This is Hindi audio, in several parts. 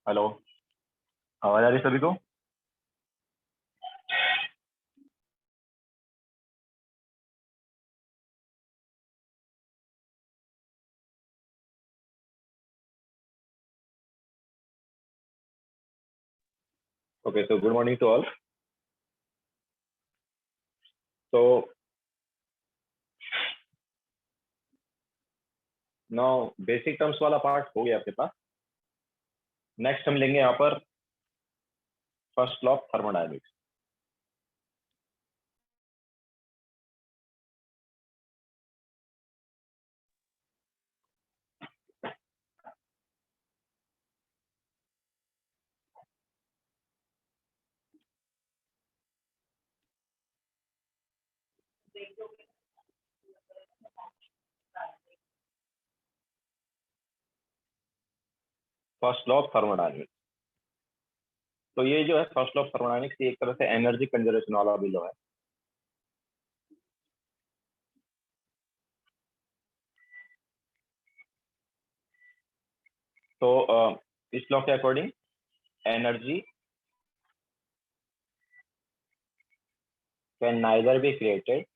हेलो। आवाज आ रही सभी को? Okay, so good morning to all. तो नाउ बेसिक टर्म्स वाला पार्ट हो गया आपके पास। नेक्स्ट हम लेंगे यहाँ पर first law of thermodynamics. First law of thermodynamics. तो ये जो है फर्स्ट लॉ ऑफ थर्मोडायनेमिक्स, ये एक तरह से एनर्जी कंजर्वेशन वाला भी लॉ है। तो इस लॉ के according energy can neither be created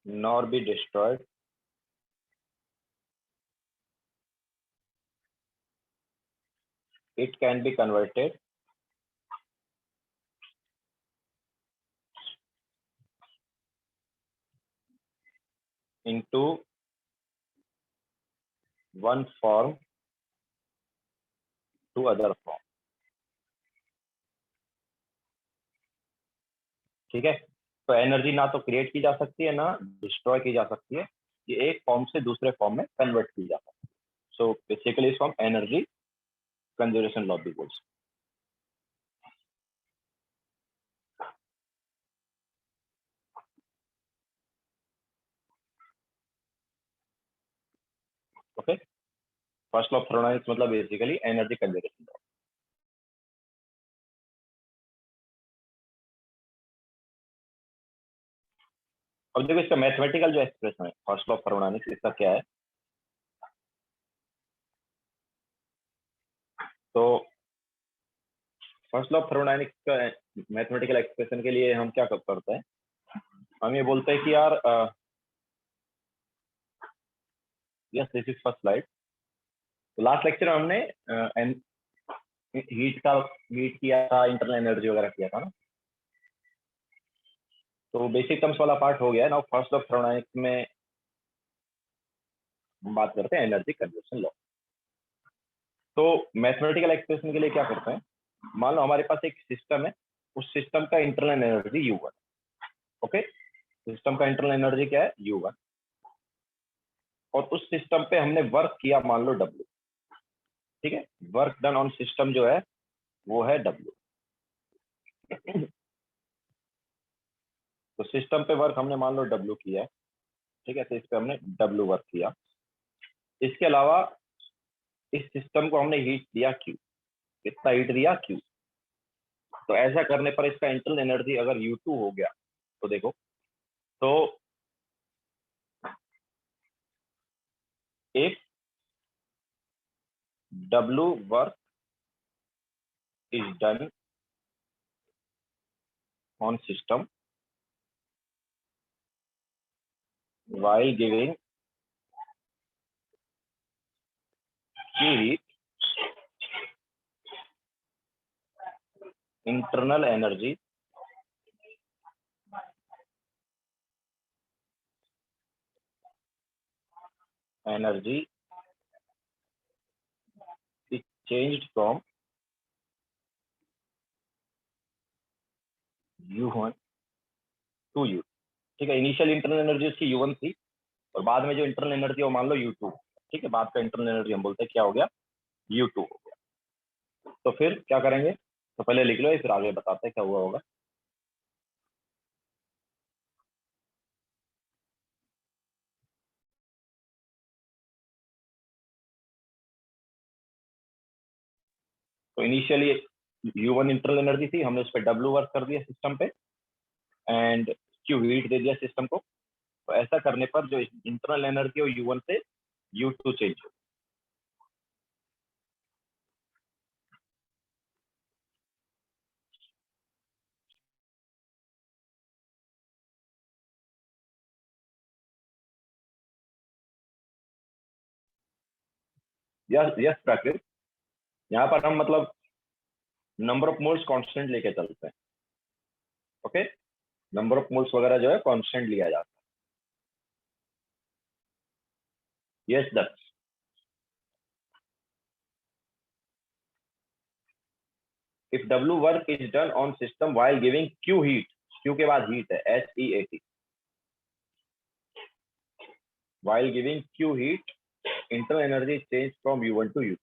nor be destroyed it can be converted into one form to other form। ठीक है। तो एनर्जी ना तो क्रिएट की जा सकती है ना डिस्ट्रॉय की जा सकती है, ये एक फॉर्म से दूसरे फॉर्म में कन्वर्ट की जा सकती है। सो बेसिकली इस फॉर्म एनर्जी कंजर्वेशन लॉ भी बोल्स। Okay, first law of thermodynamics मतलब बेसिकली एनर्जी कंजर्वेशन लॉ। अब देखो इसका मैथमेटिकल जो एक्सप्रेशन है फर्स्ट लॉ ऑफ थर्मोडायनेमिक्स, इसका क्या है। तो फर्स्ट लॉ ऑफ थर्मोडायनेमिक्स का मैथमेटिकल एक्सप्रेशन के लिए हम क्या करते हैं, हम ये बोलते हैं कि यार yes this is first slide. तो लास्ट लेक्चर में हमने हीट किया था, इंटरनल एनर्जी वगैरह किया था ना। तो बेसिक टर्म्स वाला पार्ट हो गया। Now first law of thermodynamics में हम बात करते हैं एनर्जी कंजर्वेशन लॉ। तो मैथमेटिकल एक्सप्रेशन के लिए क्या करते हैं, मान लो हमारे पास एक सिस्टम है, उस सिस्टम का internal energy U1। Okay, system का इंटरनल एनर्जी क्या है U1, और उस सिस्टम पे हमने वर्क किया मान लो W। ठीक है, वर्क डन ऑन सिस्टम जो है वो है W। तो सिस्टम पे वर्क हमने मान लो W किया है। ठीक है, तो इस पे हमने W वर्क किया। इसके अलावा इस सिस्टम को हमने हीट दिया Q। कितना हीट दिया Q। तो ऐसा करने पर इसका इंटरनल एनर्जी अगर U2 हो गया तो देखो, तो एक W work is done on system while giving Q heat, internal energy is changed from U1 to U। ठीक है, इनिशियल इंटरनल एनर्जी उसकी U1 थी, और बाद में जो इंटरनल एनर्जी वो मान लो U2। ठीक है, बाद का इंटरनल एनर्जी हम बोलते हैं क्या हो गया U2 हो गया। तो फिर क्या करेंगे, तो पहले लिख लो, फिर आगे बताते हैं क्या हुआ होगा। तो इनिशियली U1 इंटरनल एनर्जी थी, हमने उस पर W वर्क कर दिया सिस्टम पे, एंड Q हीट दे दिया सिस्टम को। तो ऐसा करने पर जो इंटरनल एनर्जी है U1 से U2 चेंज हो। यस यस प्राकृत, यहाँ पर हम मतलब नंबर ऑफ मोल्स कांस्टेंट लेके चलते हैं। ओके, नंबर ऑफ मोल्स वगैरह जो है कांस्टेंट लिया जाता है। Yes Daksh. If W work is done on system while giving Q heat, Q के बाद हीट है HEAT, while giving Q heat, internal energy is changed from U1 to U2.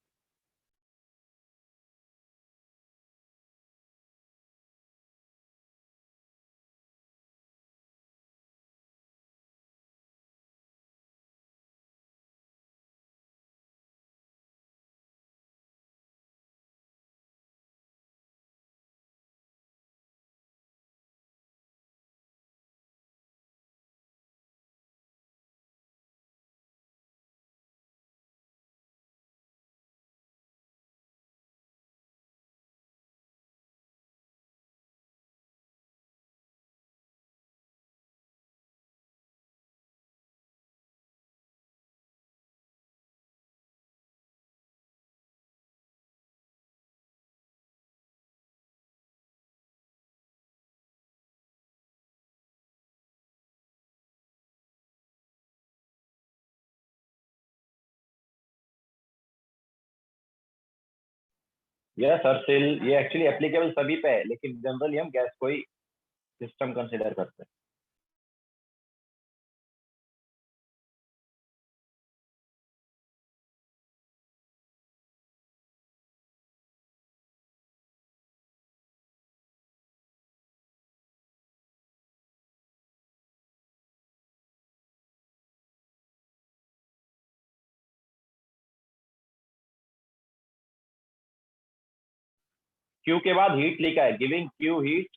Yes Harshil, ये एक्चुअली एप्लीकेबल सभी पे है, लेकिन जनरली हम गैस को ही सिस्टम कंसिडर करते हैं। Q के बाद हीट लिखा है, गिविंग Q हीट।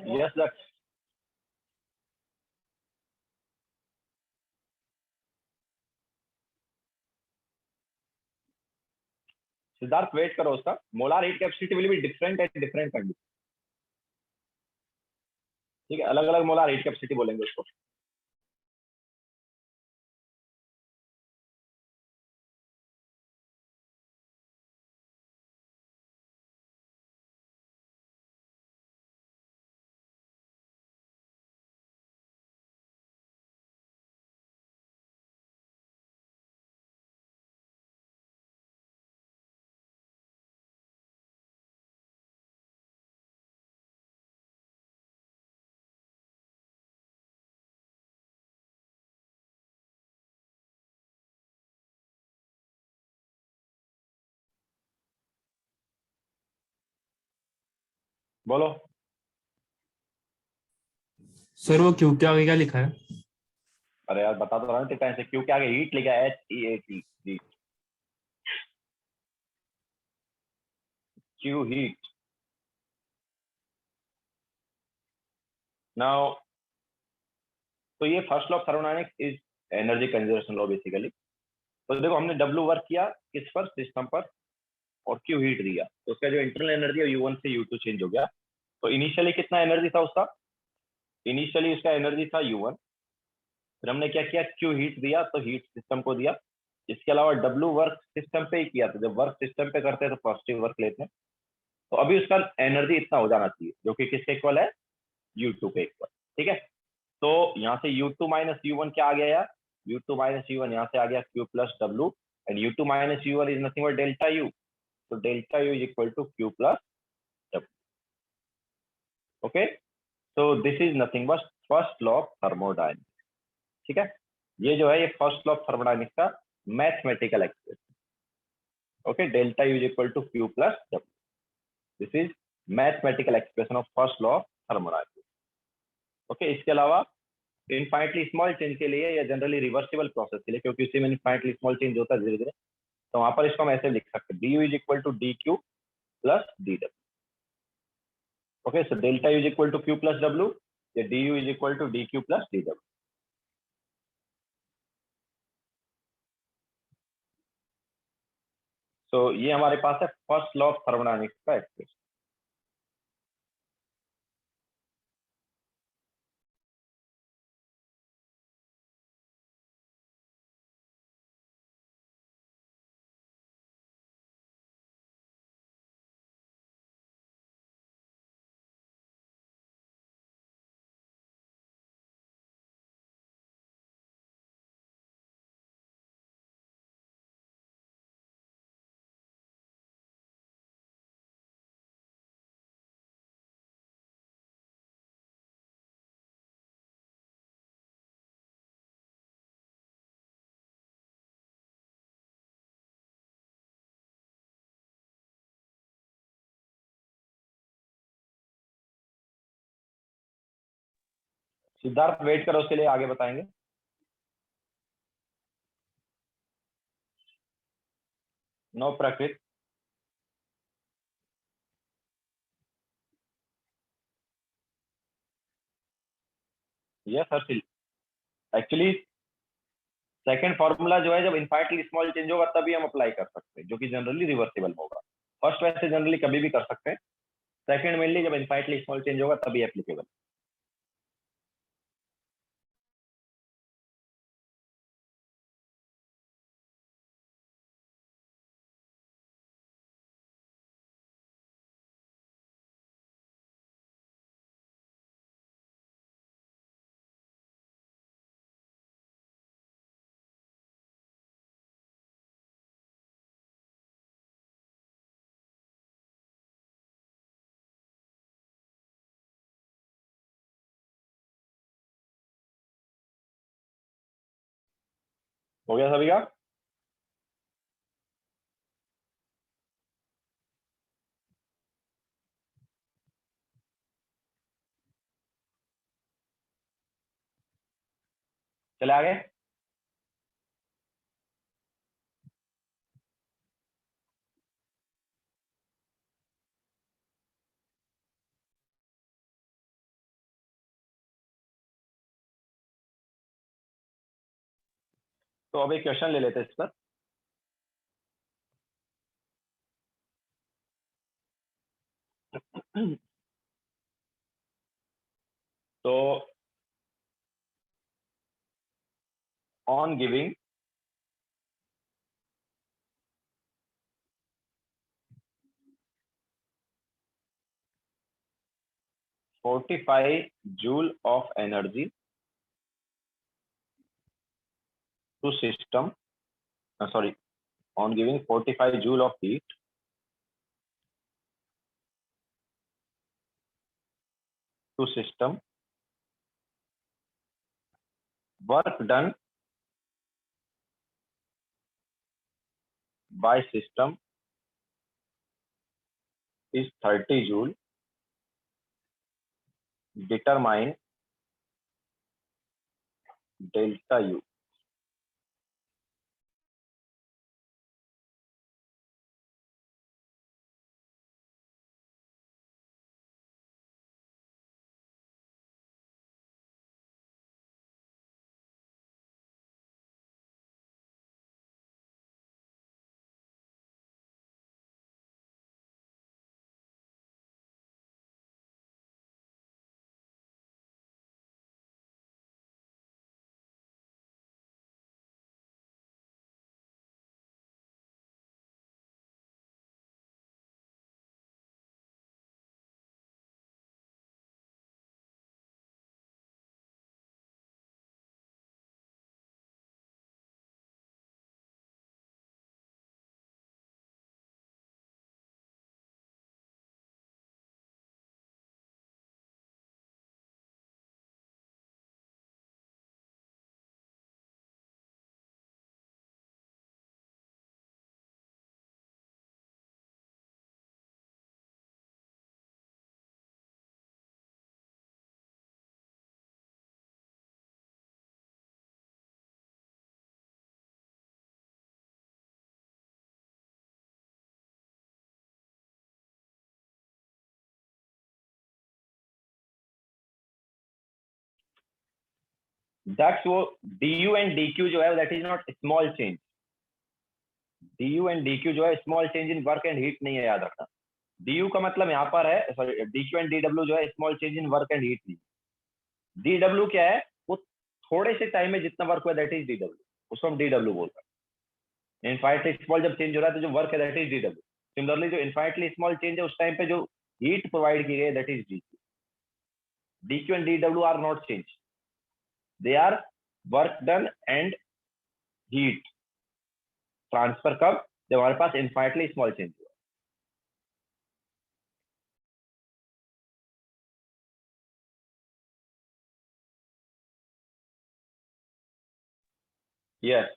यस दक्ष। सिद्धार्थ वेट करो, उसका molar heat capacity will be different at different condition. ठीक है, अलग अलग मोलार हीट कैपेसिटी बोलेंगे उसको। बोलो। सर वो क्यू के आगे क्या लिखा है? अरे यार बता तो रहा हूँ, टाइम से Q के आगे हीट लिखा है HEAT, Q हीट। नाउ तो ये first law of thermodynamics is energy conservation law basically. तो देखो हमने W वर्क किया किस पर, सिस्टम पर, और Q हीट दिया, तो उसका जो इंटरनल एनर्जी है U1 से U2 चेंज हो गया। तो इनिशियली कितना एनर्जी था उसका? इनिशियली उसका एनर्जी था U1, फिर हमने क्या किया, Q हीट दिया तो हीट सिस्टम को दिया। इसके अलावा W वर्क सिस्टम पे ही किया था, जब वर्क सिस्टम पे करते हैं तो पॉजिटिव वर्क लेते हैं। तो अभी उसका एनर्जी इतना हो जाना चाहिए, जो कि किसके इक्वल है? U2 के इक्वल। ठीक है, तो यहाँ से U2 माइनस U1 क्या आ गया यार? U2 माइनस U1 यहाँ से आ गया Q plus W, and U2 minus U1 is nothing but delta U। तो delta U is equal to Q plus W। Okay, तो this is nothing but first law of thermodynamics. ठीक है, ये जो है ये फर्स्ट लॉ ऑफ थर्मोडायनेमिक्स का mathematical expression. Okay, delta U is equal to Q plus W। This is mathematical expression of first law of thermodynamics. Okay, इसके अलावा इनफाइनटली स्मॉल चेंज के लिए या जनरली रिवर्सिबल प्रोसेस के लिए, क्योंकि उसी में इनफाइनटली स्मॉल चेंज होता है धीरे धीरे, तो वहां पर इसको हम ऐसे लिख सकते हैं, du is equal to dq plus dw। Okay, so delta u is equal to q plus w, या du is equal to dq plus dw। तो ये हमारे पास है फर्स्ट लॉ ऑफ थर्मोडायनेमिक्स का एक्सप्रेशन। सिद्धार्थ वेट करो, उसके लिए आगे बताएंगे। No Prakrit. Yes sir, actually second formula जो है, जब इनफाइनटली स्मॉल चेंज होगा तभी हम अप्लाई कर सकते हैं, जो कि जनरली रिवर्सिबल होगा। फर्स्ट वैसे जनरली कभी भी कर सकते हैं, सेकंड मेनली जब इनफाइनटली स्मॉल चेंज होगा तभी एप्लीकेबल। हो गया सभी का? चले आगे। तो अब एक क्वेश्चन ले लेते हैं इस पर। तो on giving 45 joule of energy to system, sorry, on giving 45 joule of heat to system, work done by system is 30 joule, determine delta U। That's वो du एंड dq जो है that is not small change. du and dq जो है small change in work and heat नहीं है, याद रखना। du का मतलब यहाँ पर है, सॉरी dq एंड dw जो है small change in work and heat नहीं। dw क्या है, वो थोड़े से टाइम में जितना वर्क हुआ दैट इज dw, उसको हम dw बोलते हैं। इनफाइनाइटली स्मॉल जब चेंज हो रहा है तो जो वर्क है दैट इज dw। सिमिलरली जो इनफाइनाइटली स्मॉल चेंज है उस टाइम पे जो हीट प्रोवाइड की गई that is dq। dq and dw are not change, they are work done and heat transfer. कब? जब हमारे पास इनफाइनाइटली स्मॉल चेंज हुआ। यस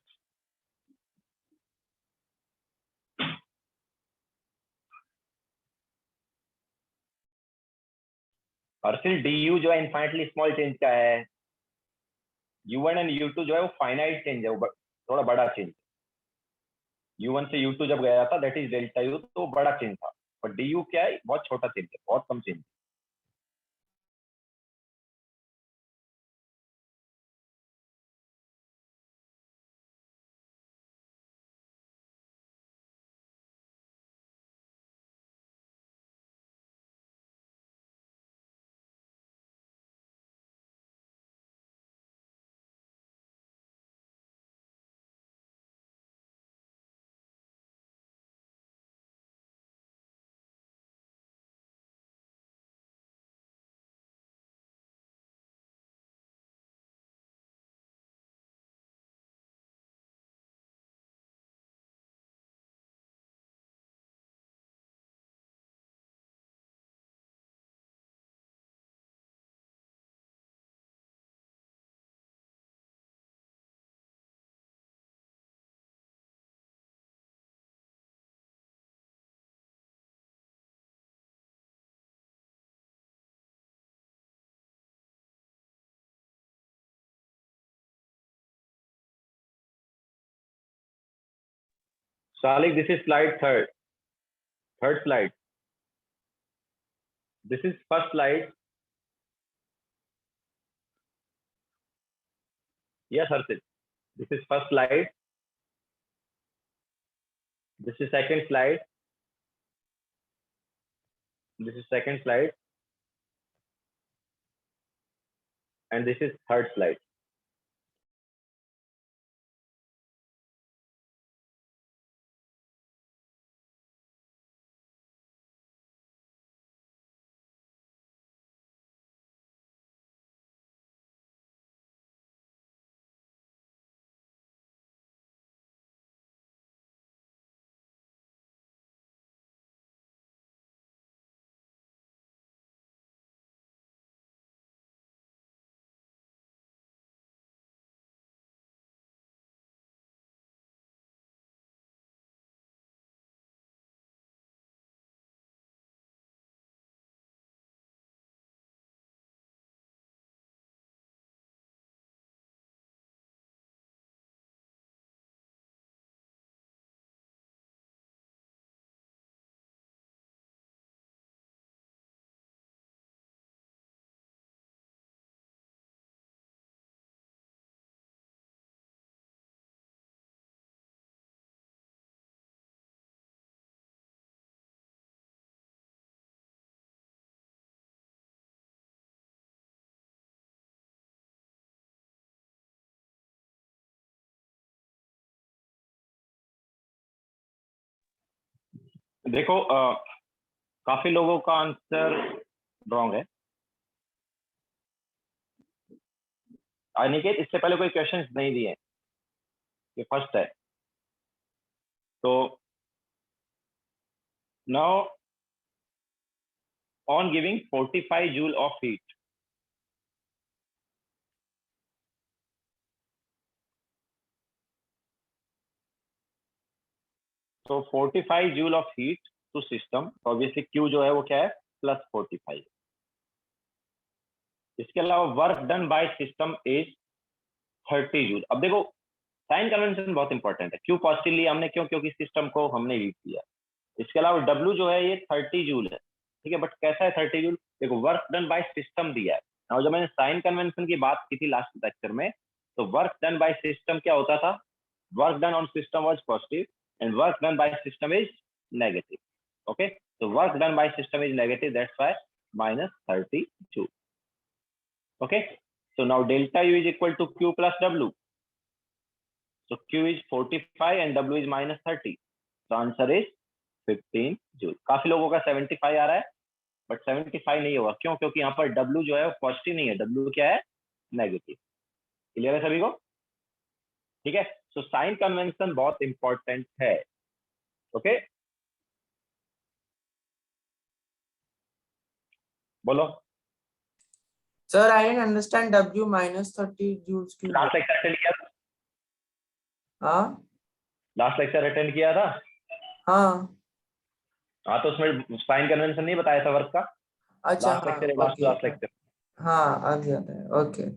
और फिर du जो है इनफाइनाइटली स्मॉल चेंज का है। u1 एंड u2 जो है वो फाइनाइट चेंज है, वो थोड़ा बड़ा चेंज। u1 से u2 जब गया था दैट इज डेल्टा u, तो बड़ा चेंज था। और du क्या है, बहुत छोटा चेंज है, बहुत कम change. Salik, this is slide third slide. This is first slide. Yes, Harshit. This is first slide. This is second slide. This is second slide. And this is third slide. देखो काफी लोगों का आंसर रॉन्ग है। अनिकेत, इससे पहले कोई क्वेश्चंस नहीं दिए, ये फर्स्ट है। तो now on giving 45 joule of heat, तो 45 joule of heat to system, obviously Q जो है वो क्या है, प्लस 45। इसके अलावा work done by system is 30 joule. अब देखो साइन कन्वेंशन बहुत इंपॉर्टेंट है। Q पॉजिटिव लिया हमने, क्यों? क्योंकि सिस्टम को हमने हीट दिया। इसके अलावा W जो है ये 30 जूल है, ठीक है, बट कैसा है 30 जूल? देखो वर्क डन बाय सिस्टम दिया है, और जब मैंने साइन कन्वेंशन की बात की थी लास्ट लेक्चर में, तो वर्क डन बाय सिस्टम क्या होता था? Work done on system was positive and work done by system is negative. Okay, so work done by system is negative, that's why minus 30 joule. Okay, so now delta U is equal to Q plus W. So Q is 45 and W is minus 30. So answer is 15 joule. काफी लोगों का 75 आ रहा है, बट 75 नहीं होगा. क्यों? क्योंकि यहाँ पर W जो है वो पॉजिटिव नहीं है, W क्या है? नेगेटिव. क्लियर है सभी को? ठीक है. सो साइन कन्वेंशन बहुत इंपॉर्टेंट है. ओके, बोलो. Sir, I didn't understand W minus 30 joules क्यों? लास्ट लेक्चर अटेंड किया था? हाँ लास्ट लेक्चर अटेंड किया था? हाँ हाँ, तो उसमें साइन कन्वेंशन नहीं बताया था वर्क का. अच्छा लास्ट हाँ लेक्चर, लास्ट लेक्चर. हाँ अब याद है. Okay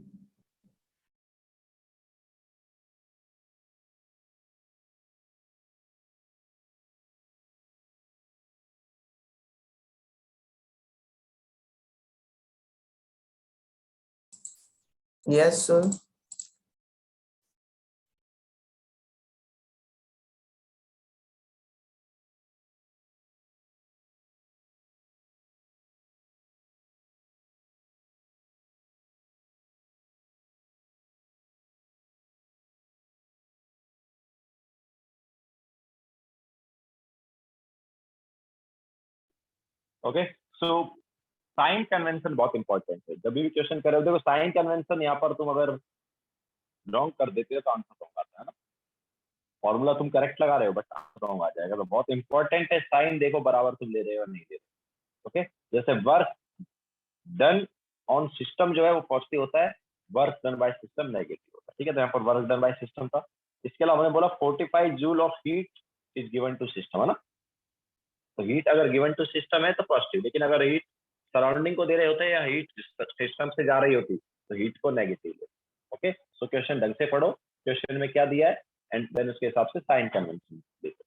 yes sir. Okay, so sine convention बहुत इंपॉर्टेंट है. जब भी क्वेश्चन कर रहे हो, देखो साइन कन्वेंशन यहाँ पर तुम अगर रॉन्ग कर देते हो तो आंसर रॉन्ग आता है ना. फॉर्मूला तुम करेक्ट लगा रहे हो बट आंसर रॉन्ग आ जाएगा. तो बहुत इंपॉर्टेंट है साइन. देखो बराबर तुम ले रहे हो नहीं ले रहे. ओके, जैसे वर्क डन ऑन सिस्टम जो है वो पॉजिटिव होता है, work done by system negative होता है. ठीक है, तो यहाँ पर वर्क डन बाय सिस्टम था. इसके अलावा मैंने बोला 45 joule of heat is given to system, है ना. तो हीट अगर गिवन टू सिस्टम है तो पॉजिटिव, लेकिन अगर हीट सराउंडिंग को दे रहे होते हैं या हीट सिस्टम से जा रही होती तो हीट को नेगेटिव ले. ओके, सो क्वेश्चन ढंग से पढ़ो. क्वेश्चन में क्या दिया है एंड देन उसके हिसाब से साइन कन्वेंशन देखो.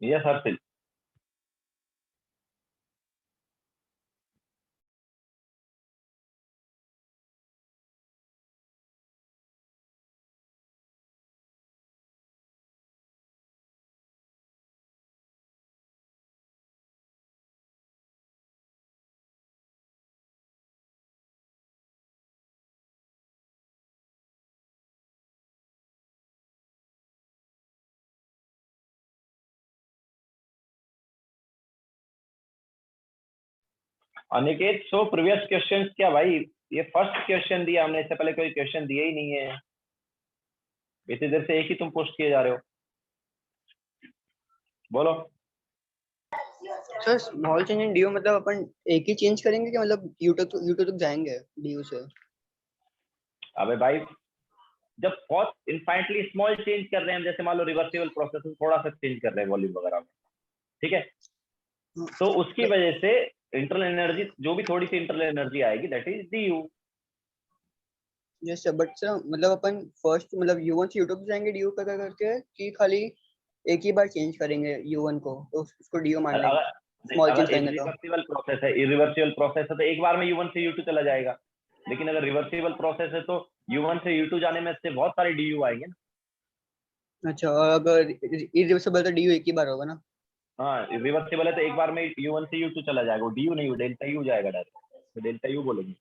Yes Harshil. Aniket, so previous questions क्या भाई? ये फर्स्ट क्वेश्चन दिया हमने, इससे पहले कोई क्वेश्चन दिया ही नहीं है. इतनी देर से एक ही तुम पोस्ट किए जा रहे हो. बोलो. Sir small change in DU मतलब अपन एक ही चेंज करेंगे कि मतलब यूटू तक जाएंगे डीयू से? अबे भाई, जब बहुत इनफाइनाइटली स्मॉल चेंज कर रहे हैं, जैसे मान लो रिवर्सिबल प्रोसेस में थोड़ा सा चेंज कर रहे हैं वॉल्यूम वगैरह में, ठीक है, तो उसकी वजह से इंटरनल एनर्जी, जो भी थोड़ी सी इंटरनल एनर्जी आएगी, that is DU. Yes sir, but sir मतलब अपन फर्स्ट मतलब U1 से U2 तक जाएंगे डीयू का करके कि खाली एक ही बार चेंज करेंगे U1 को तो उसको डीयू मान लेंगे? स्मॉल चेंज करेंगे तो रिवर्सिबल प्रोसेस है, इरिवर्सिबल प्रोसेस है, तो एक बार में U1 से U2 चला जाएगा. लेकिन अगर रिवर्सिबल प्रोसेस है तो U1 से U2 जाने में से बहुत सारे डीयू आएंगे ना. अच्छा, और अगर इरिवर्सिबल तो डीयू एक ही बार होगा ना? हाँ रिवर्सिबल है तो एक बार में U1 से U2 चला जाएगा, वो DU नहीं, वो डेल्टा U जाएगा डायरेक्ट, तो डेल्टा U बोलेंगे।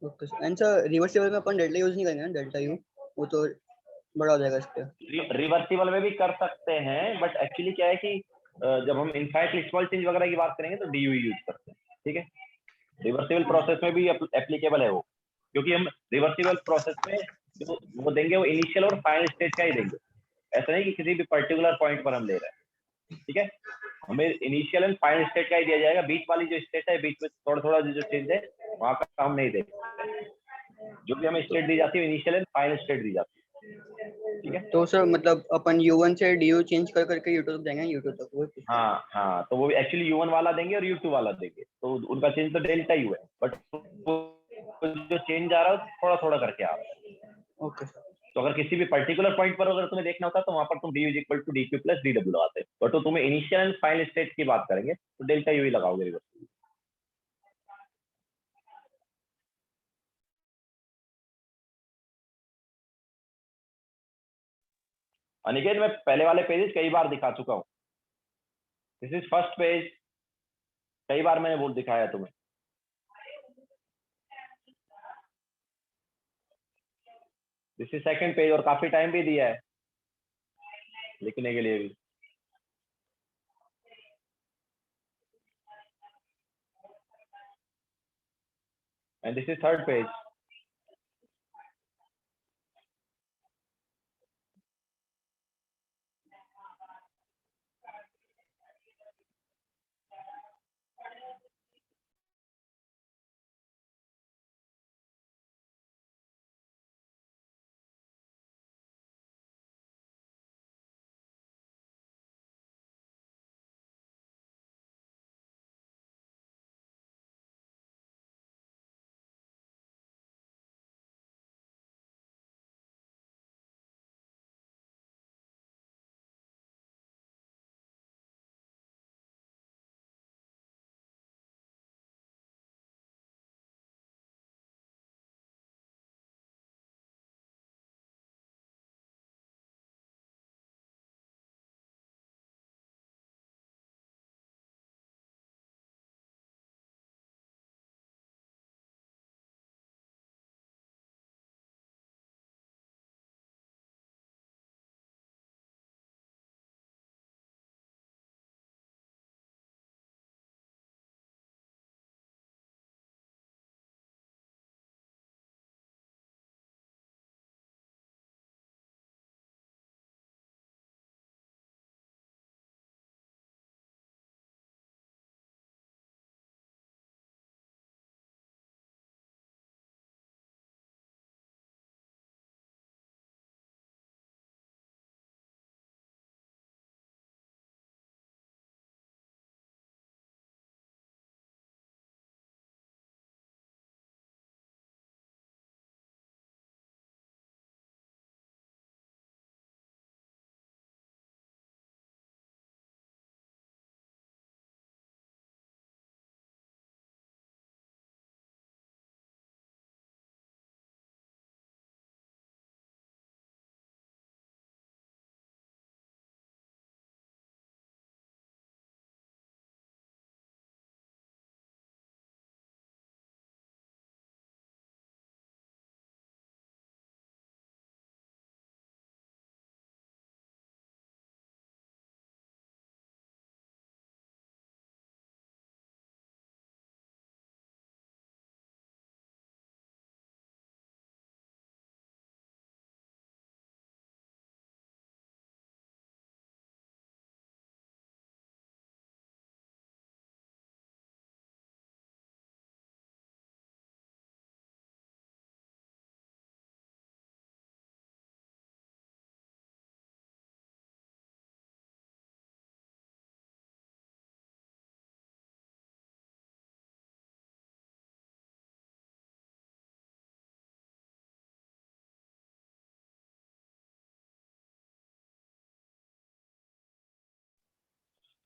Okay sir. And sir reversible में अपन डेल्टा यूज नहीं करेंगे ना, डेल्टा यू वो तो बड़ा हो जाएगा इस पे। रिवर्सिबल में भी कर सकते हैं, बट एक्चुअली क्या है कि जब हम इनफाइनाइटली स्मॉल चेंज वगैरह की बात करेंगे तो DU यूज करते हैं, ठीक है। रिवर्सिबल प्रोसेस में भी एप्लीकेबल है वो, क्योंकि हम रिवर्सिबल प्रोसेस में जो वो देंगे वो इनिशियल और फाइनल स्टेज का ही देंगे, ऐसा नहीं कि किसी भी पर्टिकुलर पॉइंट पर हम ले रहे हैं, ठीक है। हमें इनिशियल एंड फाइनल स्टेज का ही दिया जाएगा, बीच वाली जो स्टेज है, बीच में थोड़ा थोड़ा जो चेंज है वहां का हम नहीं देंगे। जो भी हमें स्टेट दी जाती है इनिशियल एंड फाइनल स्टेट दी जाती है, ठीक है। तो सर मतलब अपन U1 से DU चेंज कर करके U2 तक देंगे, U2 तक वो कुछ। हाँ हाँ, तो वो एक्चुअली U1 वाला देंगे और U2 वाला देंगे, तो उनका चेंज तो डेल्टा U है, बट जो चेंज आ रहा है थोड़ा थोड़ा करके आ रहा है। Okay sir. तो अगर किसी भी पर्टिकुलर पॉइंट पर अगर तुम्हें देखना होता तो वहां पर तुम DU equal to DQ plus DW लगाते, बट तो तुम्हें इनिशियल एंड फाइनल स्टेट की बात करेंगे तो डेल्टा U ही लगाओगे रिवर्स। अनिकेत मैं पहले वाले पेजेस कई बार दिखा चुका हूँ, दिस इज फर्स्ट पेज, कई बार मैंने वो दिखाया तुम्हें। दिस इज सेकंड पेज, और काफी टाइम भी दिया है लिखने के लिए भी। And this is third page.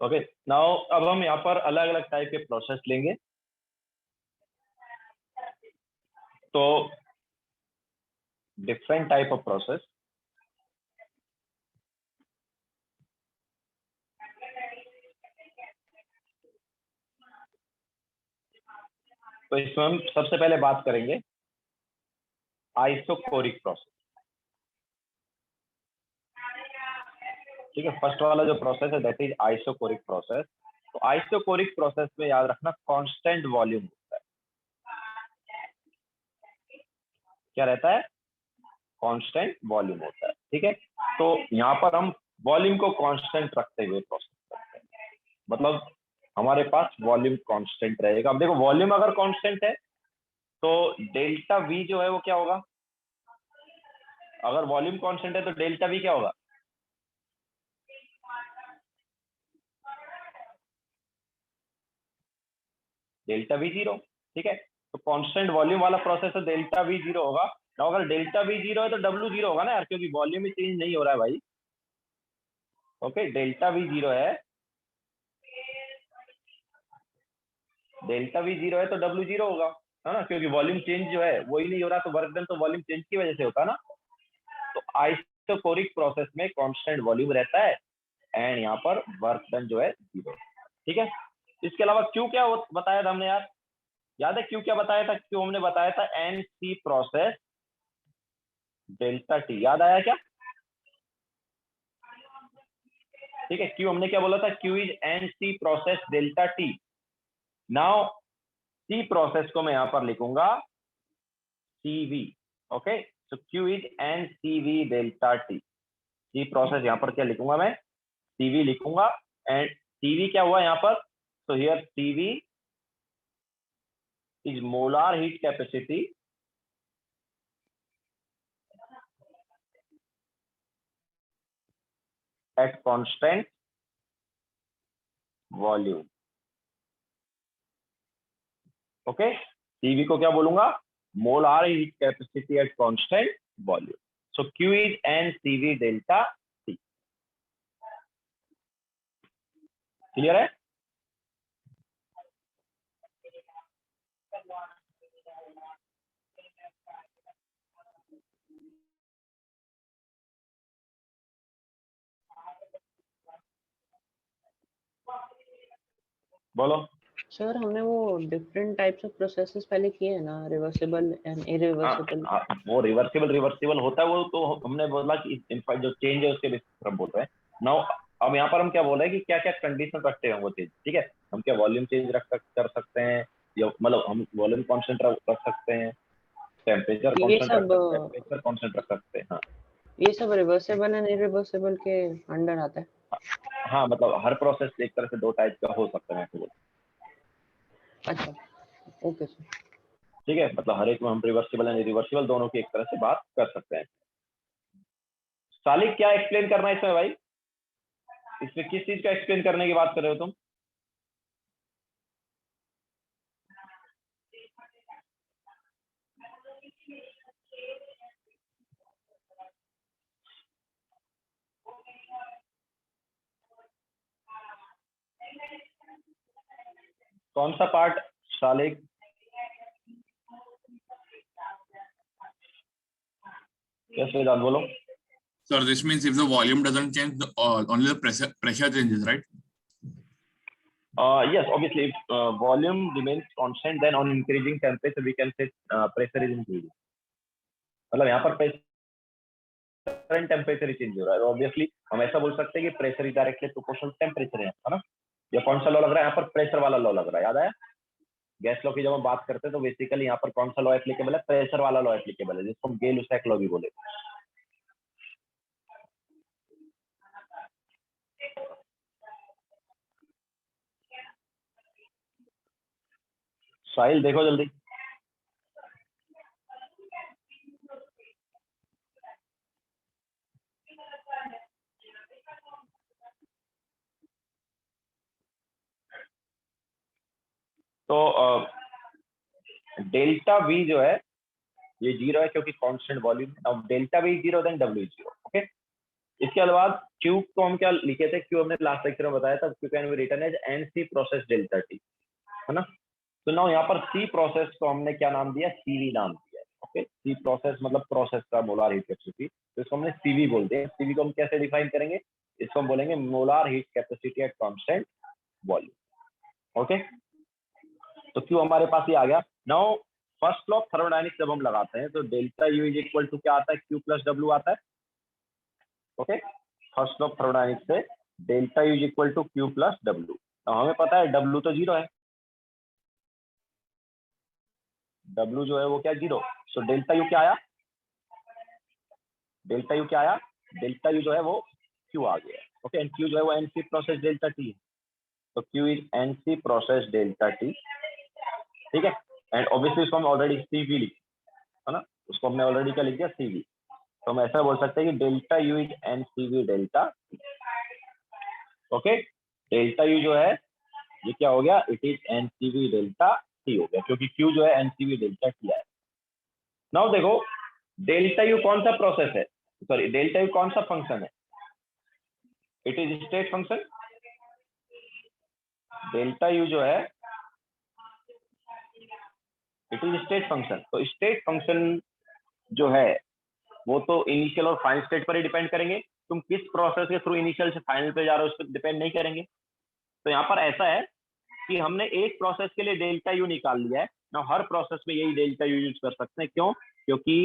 Okay now अब हम यहाँ पर अलग अलग टाइप के प्रोसेस लेंगे। तो डिफरेंट टाइप ऑफ प्रोसेस, तो इसमें हम सबसे पहले बात करेंगे आइसोकोरिक प्रोसेस। ठीक है, फर्स्ट वाला जो प्रोसेस है दैट इज आइसोकोरिक प्रोसेस। तो आइसोकोरिक प्रोसेस में याद रखना कांस्टेंट वॉल्यूम होता है। क्या रहता है? कांस्टेंट वॉल्यूम होता है। ठीक है, तो यहाँ पर हम वॉल्यूम को कांस्टेंट रखते हुए प्रोसेस करते हैं, मतलब हमारे पास वॉल्यूम कांस्टेंट रहेगा। अब देखो, वॉल्यूम अगर कांस्टेंट है तो डेल्टा वी जो है वो क्या होगा? अगर वॉल्यूम कांस्टेंट है तो डेल्टा वी क्या होगा? Delta V zero. ठीक है, तो कांस्टेंट वॉल्यूम वाला प्रोसेस है, डेल्टा वी जीरो होगा ना। अगर डेल्टा वी जीरो है तो डब्ल्यू जीरो होगा ना यार, क्योंकि वॉल्यूम ही चेंज नहीं हो रहा है भाई। ओके, डेल्टा वी जीरो है, डेल्टा वी जीरो है तो डब्ल्यू जीरो होगा, है ना, क्योंकि वॉल्यूम चेंज जो है वही नहीं हो रहा, तो वर्क डन तो वॉल्यूम चेंज की वजह से होता है ना। तो आइसोकोरिक प्रोसेस में कांस्टेंट वॉल्यूम रहता है एंड यहाँ पर वर्क डन जो है जीरो। ठीक है, इसके अलावा क्यू क्या बताया था हमने यार? याद है क्यू क्या बताया था? क्यू हमने बताया था n C process delta T. याद आया क्या? ठीक है, क्यू हमने क्या बोला था? Q is n C process delta T. Now C process को मैं यहां पर लिखूंगा CV। Okay, so Q is n CV delta T. C process यहां पर क्या लिखूंगा मैं? CV लिखूंगा एंड CV क्या हुआ यहां पर? So here CV is molar heat capacity at constant volume. Okay, CV को क्या बोलूंगा? Molar heat capacity at constant volume. So Q is n CV delta T। Clear है? बोलो। सर हमने वो डिफरेंट टाइप्स ऑफ प्रोसेसेस पहले किए हैं ना, रिवर्सिबल एंड इरिवर्सिबल। वो रिवर्सिबल होता है, वो तो हमने बोला कि इनफैक्ट जो चेंज है उसके बेसिस पर हम बोल रहे हैं। नाउ अब यहाँ पर हम क्या बोल रहे हैं कि क्या क्या कंडीशन रखते हैं वो चेंज। ठीक है, हम क्या वॉल्यूम चेंज कर सकते हैं, या मतलब हम वॉल्यूम कांस्टेंट रख सकते हैं, टेम्परेचर ये कांस्टेंट रख सब सकते हैं, प्रेशर कांस्टेंट रख सकते हैं। हाँ ये सब रिवर्सिबल एंड इरिवर्सिबल के अंडर आता है। हाँ, मतलब हर प्रोसेस एक तरह से दो टाइप का हो सकता है तो। अच्छा, ओके सर। ठीक है, मतलब हर एक में हम रिवर्सिबल एंड इरिवर्सिबल दोनों की एक तरह से बात कर सकते हैं। सालिक क्या एक्सप्लेन करना है इसमें भाई? इसमें किस चीज का एक्सप्लेन करने की बात कर रहे हो तुम? कौन सा पार्ट सालिक? कैसे वेदांत बोलो। Sir, this means if the volume doesn't change, only the pressure changes, right? Yes, obviously, if volume remains constant, then on increasing temperature, we can say pressure is increasing. मतलब यहाँ पर प्रेशर एंड टेम्परेचर चेंज हो रहा है। ऑब्वियसली हम ऐसा बोल सकते हैं कि pressure is directly proportional temperature है ना। या कौन सा लॉ लग रहा है यहाँ पर? प्रेशर वाला लॉ लग रहा है। याद आया? गैस लॉ की जब हम बात करते हैं तो बेसिकली यहाँ पर कौन सा लॉ एप्लीकेबल है? प्रेशर वाला लॉ एप्लीकेबल है, जिसको हम गेल-लुसैक लॉ भी बोले। साहिल देखो जल्दी। तो डेल्टा वी जो है ये जीरो है क्योंकि कांस्टेंट वॉल्यूम। अब delta V zero then W zero. Okay, इसके बाद क्यू को हम क्या लिखे थे? क्यू हमने लास्ट लेक्चर में बताया था, Q can be written as n C process delta T, है ना। तो नाउ यहाँ पर सी प्रोसेस को हमने क्या नाम दिया? सीवी नाम दिया। ओके, सी प्रोसेस मतलब प्रोसेस का मोलार हीट कैपेसिटी, तो इसको हमने सीवी बोलते हैं। सीवी को हम कैसे डिफाइन करेंगे? इसको हम बोलेंगे molar heat capacity at constant volume. Okay, तो क्यू हमारे पास ये आ गया। Now first law of thermodynamics जब हम लगाते हैं तो delta U is equal to क्या आता है, क्यू प्लस डब्ल्यू आता है। Okay, first law of thermodynamics से delta U is equal to Q plus W. हमें पता है डब्ल्यू तो जीरो है, डब्ल्यू जो है वो क्या जीरो, सो डेल्टा यू क्या आया, डेल्टा यू क्या आया, डेल्टा यू जो है वो क्यू आ गया। ओके, एंड क्यू जो है वो एनसी प्रोसेस डेल्टा टी, तो Q is NC process delta T, ठीक है। एंड ऑब्वियसली उसको हम ऑलरेडी सीवी लिख, है ना, उसको हमने ऑलरेडी क्या लिख दिया, सीवी। तो हम ऐसा बोल सकते हैं कि delta U is NCV delta T. Okay, delta U जो है ये क्या हो गया, it is NCV delta T हो गया, क्योंकि क्यू जो है एनसीवी डेल्टा टी है। नाउ देखो डेल्टा यू कौन सा प्रोसेस है, सॉरी डेल्टा यू कौन सा फंक्शन है, it is state function. Delta U जो है इट इज स्टेट फंक्शन। तो स्टेट फंक्शन जो है वो तो इनिशियल और फाइनल स्टेट पर ही डिपेंड करेंगे, तुम किस प्रोसेस के थ्रू इनिशियल से फाइनल पे जा रहे हो उस पर डिपेंड नहीं करेंगे। तो यहाँ पर ऐसा है कि हमने एक प्रोसेस के लिए डेल्टा यू निकाल लिया है ना, हर प्रोसेस में यही डेल्टा यू यूज कर सकते हैं। क्यों, क्योंकि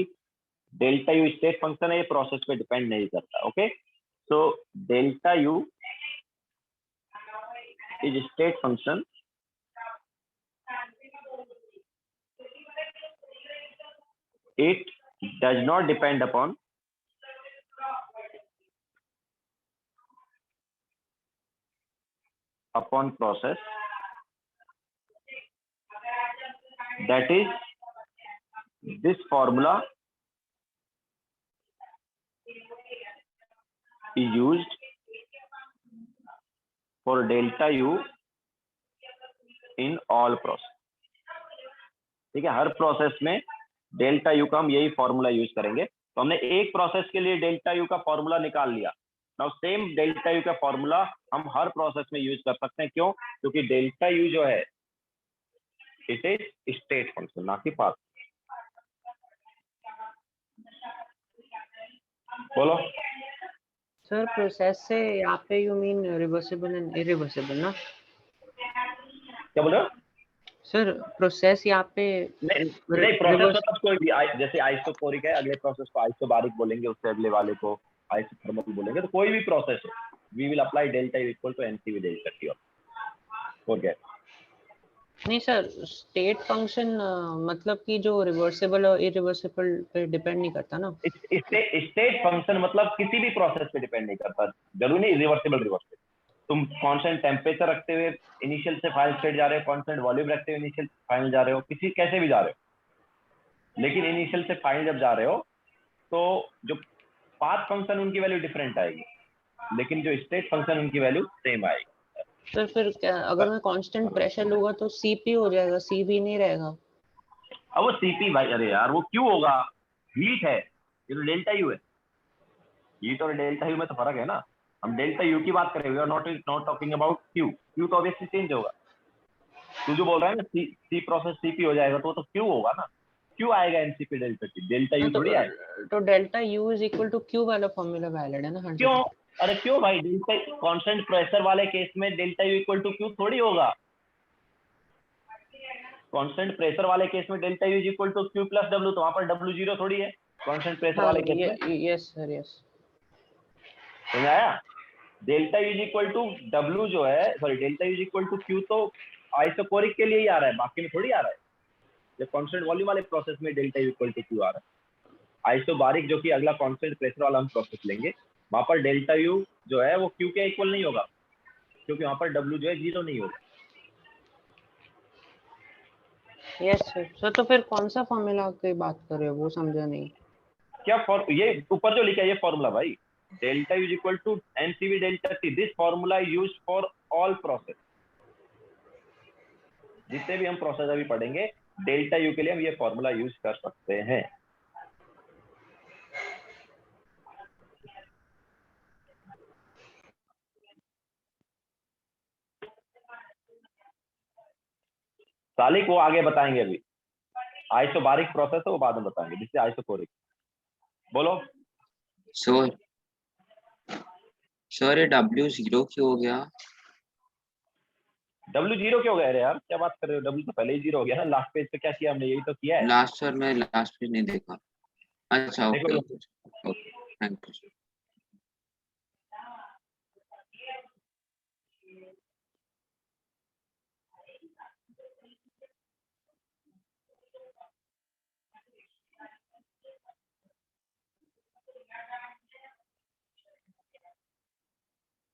डेल्टा यू स्टेट फंक्शन है, ये प्रोसेस पे डिपेंड नहीं करता। Okay, so delta U is state function it does not depend upon process, that is this formula is used for delta u in all process। ठीक है, हर प्रोसेस में डेल्टा यू का हम यही फॉर्मूला यूज करेंगे। तो हमने एक प्रोसेस के लिए डेल्टा यू का फॉर्मूला निकाल लिया, नाउ सेम डेल्टा यू का फॉर्मूला हम हर प्रोसेस में यूज कर सकते हैं। क्यों, क्योंकि डेल्टा यू जो है इट इज स्टेट फंक्शन, ना कि पाथ। बोलो सर प्रोसेस से यहाँ पे you mean reversible and irreversible ना? क्या बोल रहे हो? सर प्रोसेस यहाँ पे नहीं प्रोसेस मतलब कोई भी, जैसे आइसोकोरिक है, अगले प्रोसेस को आइसोबारिक बोलेंगे, उससे अगले वाले को आइसोथर्मल बोलेंगे। तो कोई भी प्रोसेस हो, we will apply delta U equal to NCV delta T. और क्या नहीं सर, स्टेट फंक्शन मतलब कि जो रिवर्सिबल और इरिवर्सिबल पे डिपेंड नहीं करता ना? स्टेट फंक्शन मतलब किसी भी प्रोसेस पे डिपेंड नहीं करता, जरूरी नहीं रिवर्सिबल। तुम कांस्टेंट टेम्परेचर रखते हुए इनिशियल से फाइनल स्टेट जा रहे हो, कांस्टेंट वॉल्यूम रखते हुए इनिशियल फाइनल जा रहे हो, किसी कैसे भी जा रहे हो, लेकिन इनिशियल से फाइनल जब जा रहे हो तो जो पाथ फंक्शन उनकी वैल्यू डिफरेंट आएगी, लेकिन जो स्टेट फंक्शन उनकी वैल्यू सेम आएगी। सर फिर क्या अगर मैं कांस्टेंट प्रेशर लूंगा तो सीपी हो जाएगा, सीवी नहीं रहेगा? अब वो सीपी भाई, अरे यार वो क्यों होगा, हीट है, ये तो डेल्टा यू है। हीट और डेल्टा यू में तो फर्क है ना, हम डेल्टा यू की बात करें, we are not talking about Q. Q तो ऑब्वियसली चेंज होगा। तू जो बोल रहा है ना सी प्रोसेस सीपी हो जाएगा, तो क्यू होगा ना, क्यू आएगा n C P delta T, delta U थोड़ी आएगा। तो delta U is equal to Q वाला फॉर्मूला वैलिड है ना? क्यों, अरे क्यों भाई, डेल्टा कांस्टेंट प्रेशर वाले केस में delta U equal to Q थोड़ी होगा। कांस्टेंट प्रेशर वाले केस में delta U is equal to Q plus W, तो वहां पर डब्ल्यू जीरो थोड़ी है कांस्टेंट प्रेशर वाले केस में। Yes sir, yes. समझ आया? Delta U is equal to W जो है, sorry delta U is equal to Q तो आइसोकोरिक के लिए ही आ रहा है, बाकी में थोड़ी आ रहा है। जब कांस्टेंट वॉल्यूम वाले प्रोसेस में delta U equal to Q आ रहा है, आइसोबारिक जो कि अगला कांस्टेंट प्रेशर वाला हम प्रोसेस लेंगे, वहां पर डेल्टा यू जो है वो क्यू के इक्वल नहीं होगा, क्योंकि वहां पर डब्ल्यू जो है जीरो नहीं होगा। Yes sir. तो फिर कौन सा फॉर्मूला की बात कर रहे हो, वो समझा नहीं। क्या ये ऊपर जो लिखा है ये फॉर्मूला भाई, delta U is equal to NCV delta T, this formula used for all process. जितने भी हम प्रोसेस अभी पढ़ेंगे डेल्टा यू के लिए हम ये फॉर्मूला यूज कर सकते हैं। सालिक वो आगे बताएंगे, अभी आइसोबारिक प्रोसेस है वो बाद में बताएंगे, जिससे आइसोकोरिक। बोलो सर ये W 0 क्यों हो गया? डब्ल्यू जीरो क्यों गया रे यार, क्या बात कर रहे हो? डब्ल्यू तो पहले ही जीरो हो गया ना, लास्ट पेज पे क्या किया हमने, यही तो किया है। लास्ट सर मैं लास्ट पेज नहीं देखा। अच्छा देखो okay okay okay thank you.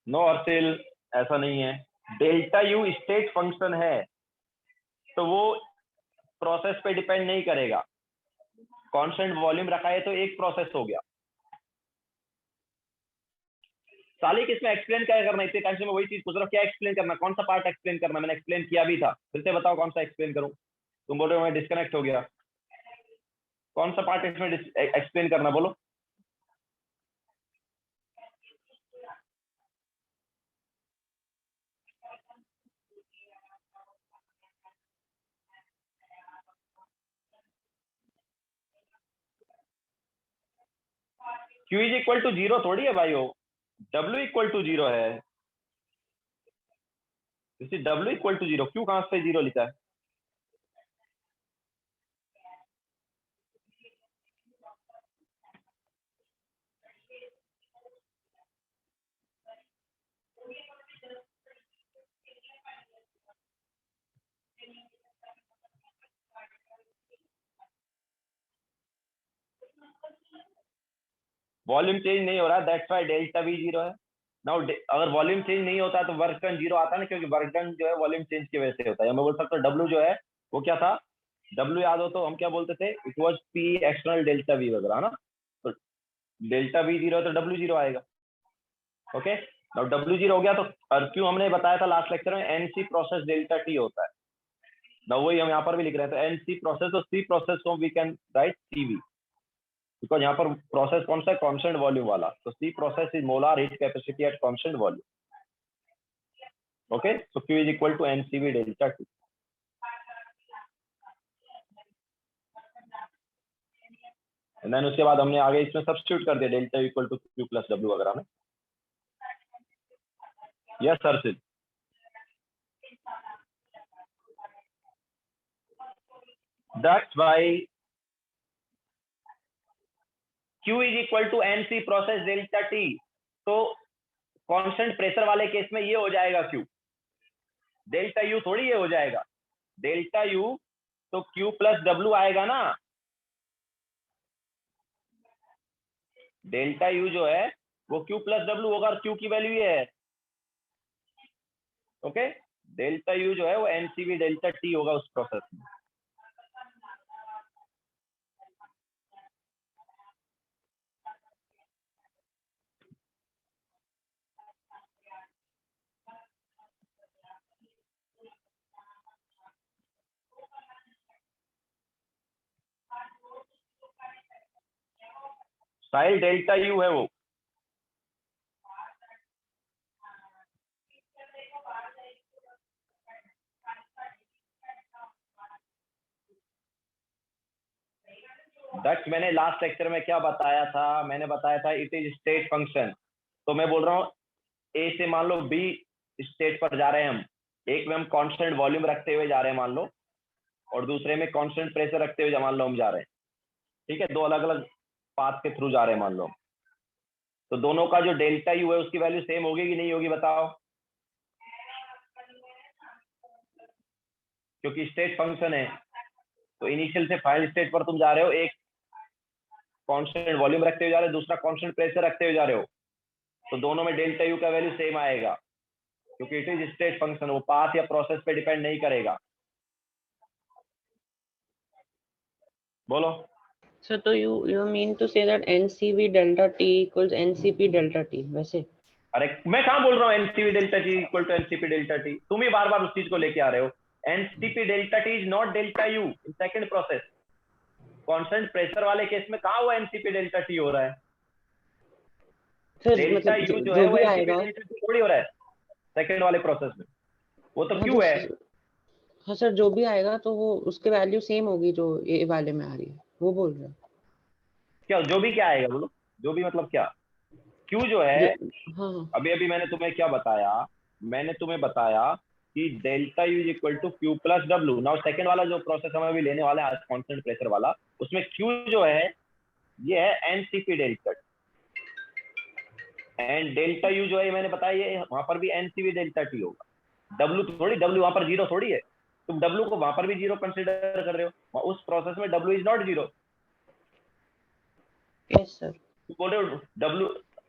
No अर्सिल, ऐसा नहीं है। डेल्टा यू स्टेट फंक्शन है तो वो प्रोसेस पे डिपेंड नहीं करेगा। कांस्टेंट वॉल्यूम रखा है तो एक प्रोसेस हो गया। सालिक इसमें एक्सप्लेन क्या करना है, इतने टाइम से मैं वही चीज पूछ रहा हूँ, क्या एक्सप्लेन करना, कौन सा पार्ट एक्सप्लेन करना? मैंने एक्सप्लेन किया भी था, फिर से बताओ कौन सा एक्सप्लेन करूं। तुम बोल रहे हो मैं डिस्कनेक्ट हो गया, कौन सा पार्ट इसमें एक्सप्लेन करना, बोलो। Q is equal to zero थोड़ी है भाई, हो W इक्वल टू जीरो है। W equal to zero, Q कहां से जीरो लिखा है? वॉल्यूम चेंज नहीं हो रहा, that's why delta V zero है। नाउ अगर वॉल्यूम चेंज नहीं होता तो वर्क डन जीरो आता ना, क्योंकि वर्क डन जो है वॉल्यूम चेंज की वजह से होता है। मैं बोल सकता हूँ W जो है वो क्या था, W याद हो तो हम क्या बोलते थे, it was P external delta V वगैरह ना। तो डेल्टा V जीरो है तो W जीरो आएगा। ओके, नाउ W जीरो हो गया तो और क्यों हमने बताया था लास्ट लेक्चर में, NC प्रोसेस डेल्टा T होता है ना, वही हम यहाँ पर भी लिख रहे हैं। तो NC प्रोसेस, तो C प्रोसेस को we can write CV, because यहाँ पर प्रोसेस कौन सा है, कांस्टेंट वॉल्यूम वाला। तो C process is molar heat capacity at constant volume. Okay, so Q is equal to NCV delta T। And then उसके बाद हमने आगे इसमें सब्स्टिट्यूट कर दिया delta equal to Q plus W वगैरह में। यस सर सिर्फ that's why Q is equal to NC process delta T। तो कांस्टेंट प्रेशर वाले केस में ये हो जाएगा Q, डेल्टा U थोड़ी ये हो जाएगा डेल्टा U, तो Q प्लस W आएगा ना। डेल्टा U जो है वो Q प्लस W होगा और Q की वैल्यू ये है। ओके, डेल्टा U जो है वो NCV डेल्टा T होगा उस प्रोसेस में। साइल डेल्टा U है वो। दैट्स मैंने लास्ट लेक्चर में क्या बताया था, मैंने बताया था इट इज स्टेट फंक्शन। तो मैं बोल रहा हूँ ए से मान लो B स्टेट पर जा रहे हैं हम, एक में हम कांस्टेंट वॉल्यूम रखते हुए जा रहे हैं मान लो, और दूसरे में कांस्टेंट प्रेशर रखते हुए मान लो हम जा रहे हैं। ठीक है, दो अलग अलग पाथ के थ्रू जा रहे हैं मान लो। तो दोनों का जो डेल्टा U है उसकी वैल्यू सेम होगी कि नहीं होगी बताओ, क्योंकि स्टेट फंक्शन है। तो इनिशियल से फाइनल स्टेट पर तुम जा रहे हो, एक कांस्टेंट वॉल्यूम रखते हुए जा रहे हो, दूसरा कांस्टेंट प्रेशर रखते हुए जा रहे हो, तो दोनों में डेल्टा U का वैल्यू सेम आएगा, क्योंकि इट इज स्टेट फंक्शन, वो पाथ या प्रोसेस पे डिपेंड नहीं करेगा। बोलो सर तो you mean to say that NCV delta T equals NCP delta T वैसे? अरे मैं कहाँ बोल रहा हूँ NCV delta T equal to NCP delta T, तुम ही बार बार उस चीज को लेके आ रहे हो। NCP delta T is not delta U in second process. Constant pressure वाले केस में कहाँ वो NCP डेल्टा T हो रहा है? सर डेल्टा मतलब U जो है जो वो भी NCP आएगा, डेल्टा T थोड़ी हो रहा है सेकंड वाले प्रोसेस में, वो तो Q है। हाँ सर जो भी आएगा तो वो उसके वैल्यू सेम होगी जो ए वाले में आ रही है, वो बोल रहे हैं। क्या जो भी क्या आएगा बोलो, जो भी मतलब क्या? Q जो है हाँ अभी अभी मैंने तुम्हें क्या बताया, मैंने तुम्हें बताया कि delta U is equal to Q plus W. Now second वाला जो प्रोसेस हमें अभी लेने वाला है कांस्टेंट प्रेशर वाला, उसमें क्यू जो है ये है NCP delta and delta U जो है मैंने बताया ये वहां पर भी एनसीपी डेल्टा टी होगा। डब्ल्यू थोड़ी, डब्ल्यू वहां पर जीरो थोड़ी है, तुम डब्ल्यू को वहां पर भी जीरो कंसिडर कर रहे हो, उस प्रोसेस में W is not zero. Yes sir. तुम बोल रहे हो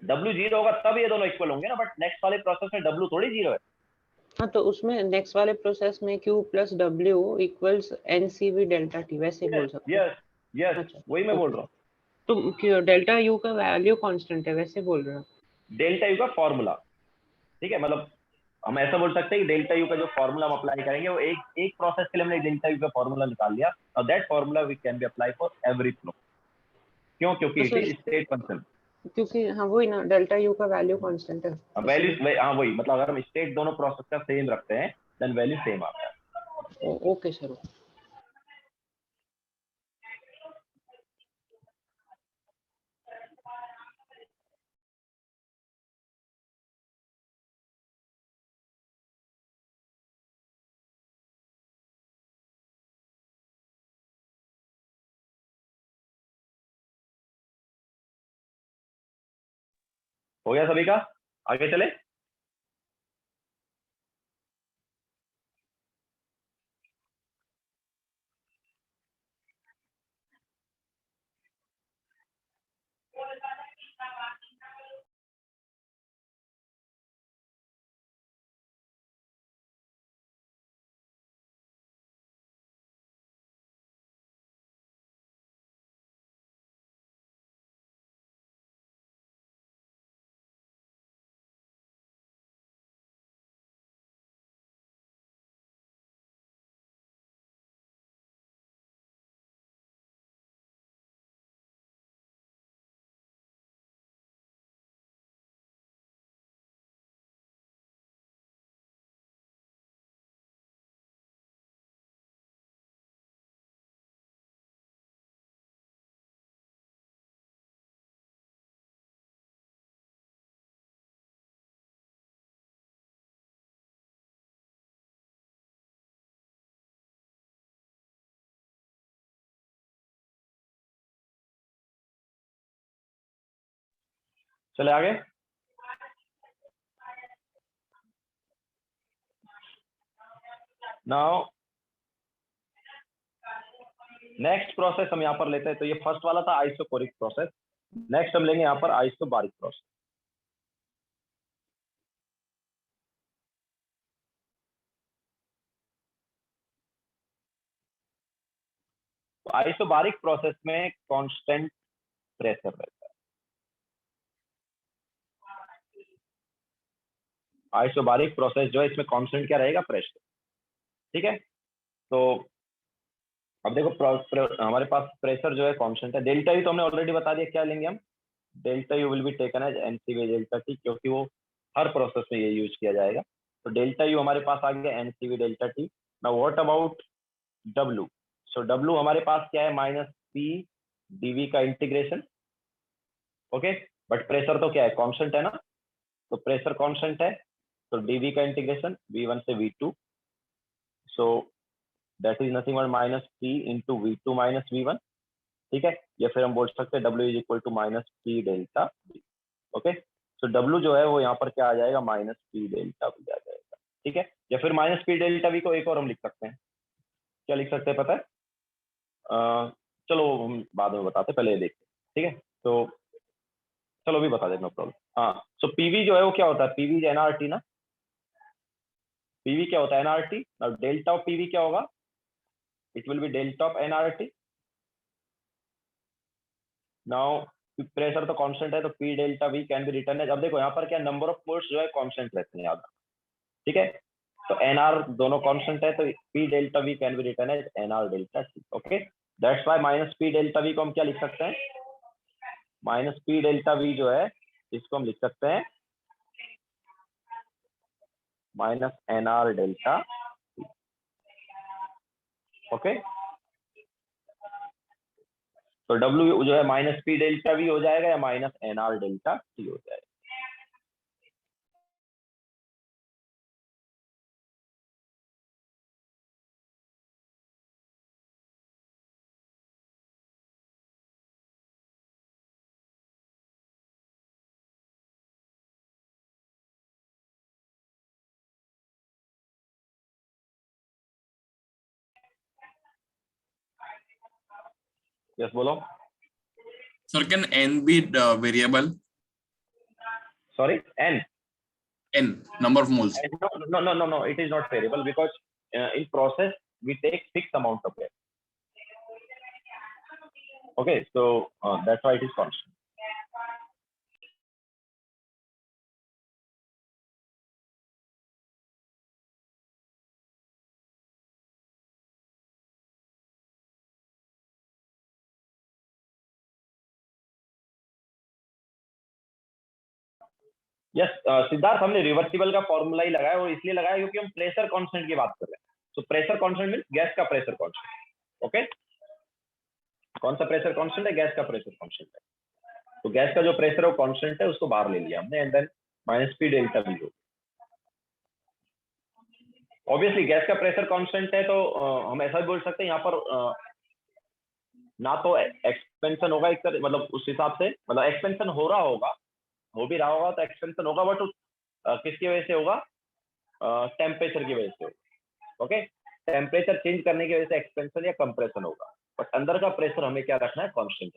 डब्ल्यू जीरो होगा तब ये दोनों इक्वल होंगे ना, बट नेक्स्ट वाले प्रोसेस में डब्ल्यू थोड़ी जीरो है। हाँ तो उसमें नेक्स्ट वाले प्रोसेस में Q plus W equals NCV delta T वैसे बोल सकते हैं। यस यस अच्छा, वही मैं बोल रहा हूँ। तो डेल्टा U का वैल्यू कांस्टेंट है वैसे बोल रहे हो? डेल्टा यू का फॉर्मूला, ठीक है, मतलब हम ऐसा बोल सकते हैं कि डेल्टा यू का जो फॉर्मूला हम अप्लाई करेंगे वो एक प्रोसेस के लिए हमने डेल्टा यू का फॉर्मूला निकाल लिया और that formula we can be apply for every flow. क्यों? क्योंकि इट इज स्टेट फंक्शन। क्योंकि हाँ वही ना, डेल्टा U का वैल्यू कांस्टेंट है। वैल्यू हाँ वही, मतलब अगर हम स्टेट दोनों प्रोसेस का सेम रखते हैं देन वैल्यू सेम आता है। Okay sir. हो गया सभी का? आगे चले। चले आगे। नाउ नेक्स्ट प्रोसेस हम यहाँ पर लेते हैं, तो ये फर्स्ट वाला था आइसोकोरिक प्रोसेस। नेक्स्ट हम लेंगे यहाँ पर आइसोबारिक प्रोसेस। तो आइसोबारिक प्रोसेस में कांस्टेंट प्रेशर रहता है। आइसोबारिक प्रोसेस जो है इसमें कांस्टेंट क्या रहेगा? प्रेशर। ठीक है, तो अब देखो हमारे पास प्रेशर जो है कांस्टेंट है। डेल्टा यू तो हमने ऑलरेडी बता दिया, क्या लेंगे हम? Delta U will be taken as NCV delta T, क्योंकि वो हर प्रोसेस में ये यूज किया जाएगा। तो डेल्टा यू हमारे पास आ गया NCV delta T. Now what about W? So W हमारे पास क्या है? माइनस पी डीवी का इंटीग्रेशन। ओके, बट प्रेशर तो क्या है? कांस्टेंट है ना, तो प्रेशर कांस्टेंट है, तो डीवी का इंटीग्रेशन V1 से V2, so that is nothing but minus P into V2 minus V1। ठीक है, या फिर हम बोल सकते हैं W is equal to minus P delta V। Okay, so W जो है वो यहाँ पर क्या आ जाएगा? माइनस पी डेल्टा V आ जाएगा। ठीक है, या फिर माइनस पी डेल्टा V को एक और हम लिख सकते हैं। क्या लिख सकते हैं पता है? चलो हम बाद में बताते, पहले ये देखते हैं। ठीक है, तो चलो अभी बता दें, नो प्रॉब्लम। हाँ, सो पीवी जो है वो क्या होता है? पीवी इज एनआरटी ना। पीवी क्या होता है? NRT. Now delta of PV क्या होगा? It will be delta of NRT. Now pressure तो कांस्टेंट है, तो P delta V can be written as, अब देखो यहाँ पर क्या नंबर ऑफ मोल्स जो है कांस्टेंट रहते हैं याद। ठीक है, तो एनआर दोनों कांस्टेंट है, तो P delta V can be written as NR delta T. Okay, that's why minus P delta V को हम क्या लिख सकते हैं? माइनस पी डेल्टा वी जो है इसको हम लिख सकते हैं माइनस एनआर डेल्टा। ओके, तो W जो है माइनस पी डेल्टा वी हो जाएगा या माइनस एनआर डेल्टा टी हो जाएगा। यस बोलो. Sir, can n be variable? Sorry, n. N number of moles. No. It is not variable because in process we take fixed amount of gas. Okay, so that's why it is constant. Yes Siddharth, हमने रिवर्सिबल का फॉर्मूला ही लगाया और इसलिए लगाया क्योंकि हम प्रेशर कांस्टेंट की बात कर रहे हैं. तो प्रेशर कांस्टेंट मींस गैस का प्रेशर कांस्टेंट. ओके, कौन सा प्रेशर कांस्टेंट है? गैस का प्रेशर कांस्टेंट है. तो गैस का जो प्रेशर है वो कांस्टेंट है, उसको बाहर ले लिया हमने and then minus P delta V हो. ऑब्वियसली गैस का प्रेशर कांस्टेंट है तो हम ऐसा भी बोल सकते हैं यहाँ पर ना तो एक्सपेंशन होगा एक तरह, मतलब उस हिसाब से, मतलब एक्सपेंशन हो रहा होगा, हो भी रहा होगा तो एक्सपेंशन होगा, बट किसकी वजह से होगा? टेम्परेचर की वजह से होगा. ओके, टेम्परेचर चेंज करने की वजह से एक्सपेंशन या कंप्रेशन होगा, बट अंदर का प्रेशर हमें क्या रखना है? कांस्टेंट.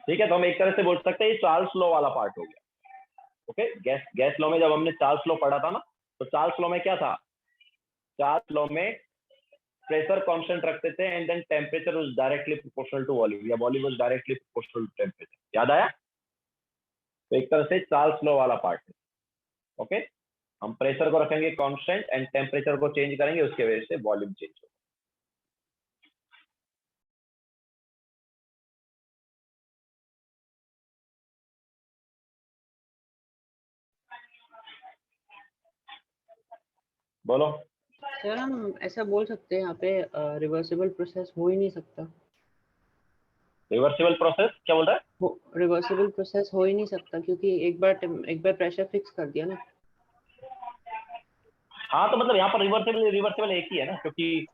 ठीक है, तो हम एक तरह से बोल सकते हैं ये चार्ल्स लॉ वाला पार्ट हो गया. ओके, गैस लॉ में जब हमने चार्ल्स लॉ पढ़ा था ना, तो चार्ल्स लॉ में क्या था? चार्ल्स लॉ में प्रेशर कांस्टेंट रखते थे and then temperature was directly proportional to volume या volume was directly proportional to temperature. याद आया? तो एक तरह से चार्ल्स लॉ वाला पार्ट है. ओके, हम प्रेशर को रखेंगे कांस्टेंट एंड टेम्परेचर को चेंज करेंगे, उसके वजह से वॉल्यूम चेंज होगा. बोलो. सर हम ऐसा बोल सकते हैं यहाँ पे रिवर्सिबल प्रोसेस हो ही नहीं सकता. रिवर्सिबल प्रोसेस क्या बोल रहा है? रिवर्सिबल प्रोसेस हो ही नहीं सकता क्योंकि एक बार प्रेशर फिक्स कर दिया ना. हाँ, तो मतलब यहाँ पर रिवर्सिबल एक ही है ना, क्योंकि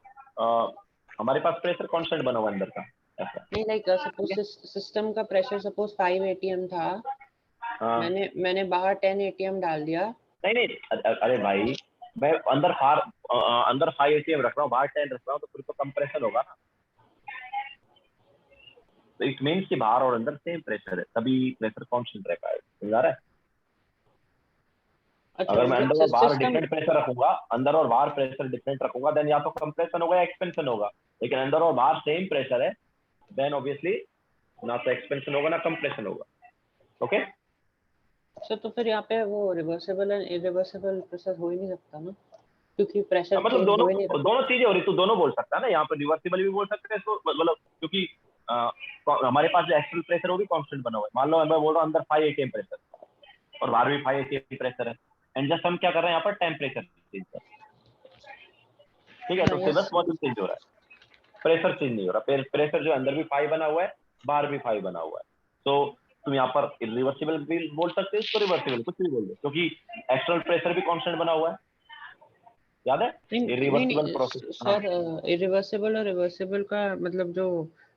हमारे पास प्रेशर कांस्टेंट बना हुआ अंदर का. ऐसा नहीं, लाइक सपोज सिस्टम का प्रेशर सपोज 5 atm था. हाँ. मैंने बाहर 10 atm डाल दिया. नहीं, अरे भाई, मैं अंदर 5 एटीएम रख रहा हूँ, बाहर 10 रख रहा हूँ, तो फिर तो कंप्रेशन होगा ना. तो इट मीन्स कि बाहर और अंदर सेम प्रेशर है, तभी प्रेशर कांस्टेंट रह पाएगा. समझ आ रहा है? अच्छा, अगर मैं अंदर और बाहर सिस्टम. डिफरेंट प्रेशर रखूंगा, अंदर और बाहर प्रेशर डिफरेंट रखूंगा, देन या तो कंप्रेशन होगा या एक्सपेंशन होगा. लेकिन अंदर और बाहर सेम प्रेशर है, देन ऑब्वियसली ना तो एक्सपेंशन होगा ना कंप्रेशन होगा. ओके, सर तो फिर यहाँ पे वो रिवर्सिबल एंड इरिवर्सिबल प्रोसेस हो ही नहीं सकता ना, क्योंकि प्रेशर मतलब चेंज हो ही नहीं रहा. दोनों चीजें हो रही, तो दोनों बोल सकता है ना. यहाँ पर रिवर्सिबल भी बोल सकते हैं इसको, मतलब क्योंकि हमारे पास जो एक्चुअल प्रेशर वो भी कांस्टेंट बना हुआ है. मान लो मैं बोल रहा हूँ अंदर 5 एटीएम प्रेशर और बाहर भी 5 एटीएम प्रेशर है, एंड जस्ट हम क्या कर रहे हैं यहाँ पर? टेम्परेचर चेंज कर रहे हैं. ठीक है, तो उससे बस वॉल्यूम चेंज हो रहा है, प्रेशर चेंज नहीं हो रहा. प्रेशर जो अंदर भी 5 बना हुआ है, बाहर भी 5 बना हुआ है. तो तुम यहाँ पर रिवर्सिबल भी बोल सकते हो इसको, रिवर्सिबल कुछ भी बोल दो, क्योंकि एक्सटर्नल प्रेशर भी कांस्टेंट बना हुआ है. याद है? Irreversible process. सर इरिवर्सिबल और रिवर्सिबल का मतलब जो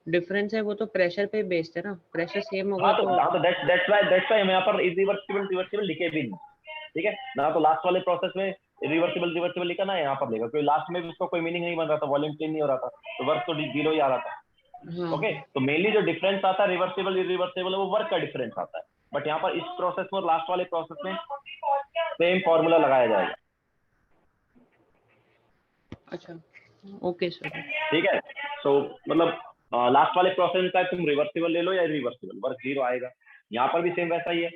डिफरेंस है वो तो प्रेशर पे बेस्ड है ना. प्रेशर सेम होगा हाँ, तो दैट्स व्हाई हम यहाँ पर रिवर्सिबल रिवर्सिबल लिखे भी नहीं. ठीक है ना, तो लास्ट वाले प्रोसेस में रिवर्सिबल लिखा ना, यहाँ पर लिखा, क्योंकि लास्ट में भी उसका कोई मीनिंग नहीं बन रहा था, वॉल्यूम चेंज नहीं हो रहा था, तो वर्क तो जीरो ही आ रहा था. हाँ. ओके, तो मेनली जो डिफरेंस आता है रिवर्सिबल इरिवर्सिबल, वो वर्क का डिफरेंस आता है. बट यहाँ पर इस प्रोसेस में और लास्ट वाले प्रोसेस में सेम फॉर्मूला लगाया जाएगा. अच्छा, ओके सर. ठीक है, सो मतलब लास्ट वाले प्रोसेस का तुम रिवर्सिबल ले लो या रिवर्सिबल, वर्क जीरो आएगा. यहाँ पर भी सेम वैसा ही है,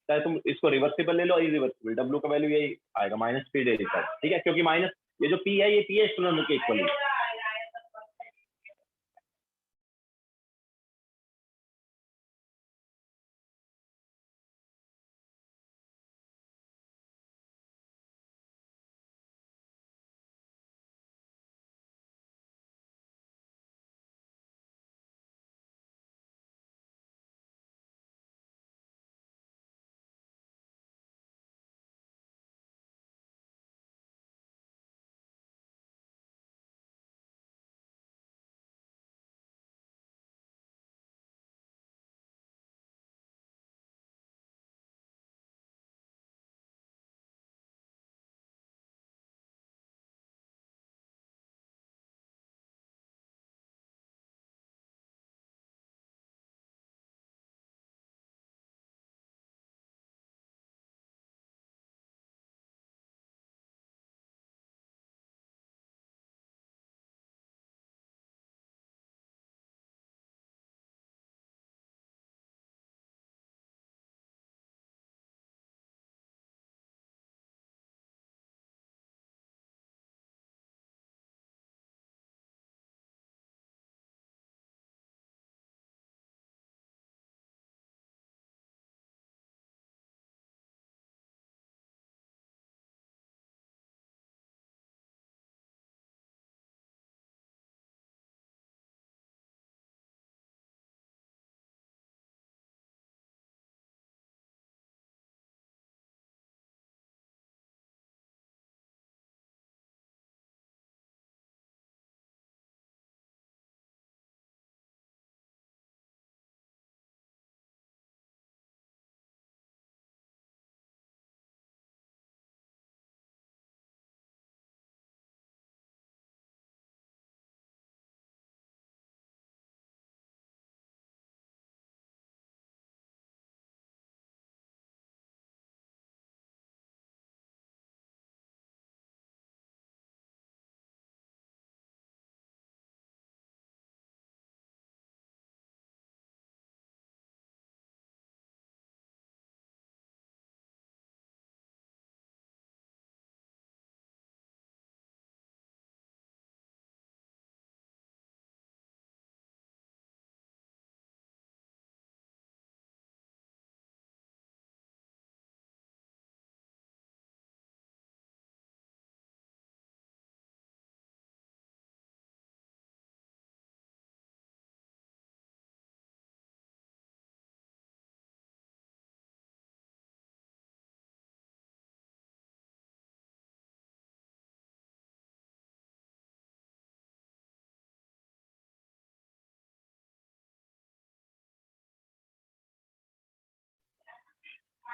चाहे तुम इसको रिवर्सिबल ले लो इरिवर्सिबल, डब्ल्यू का वैल्यू यही आएगा, माइनस पी दे देता है. ठीक है, क्योंकि माइनस ये जो पी है, ये पी है एक्सटर्नल के इक्वल.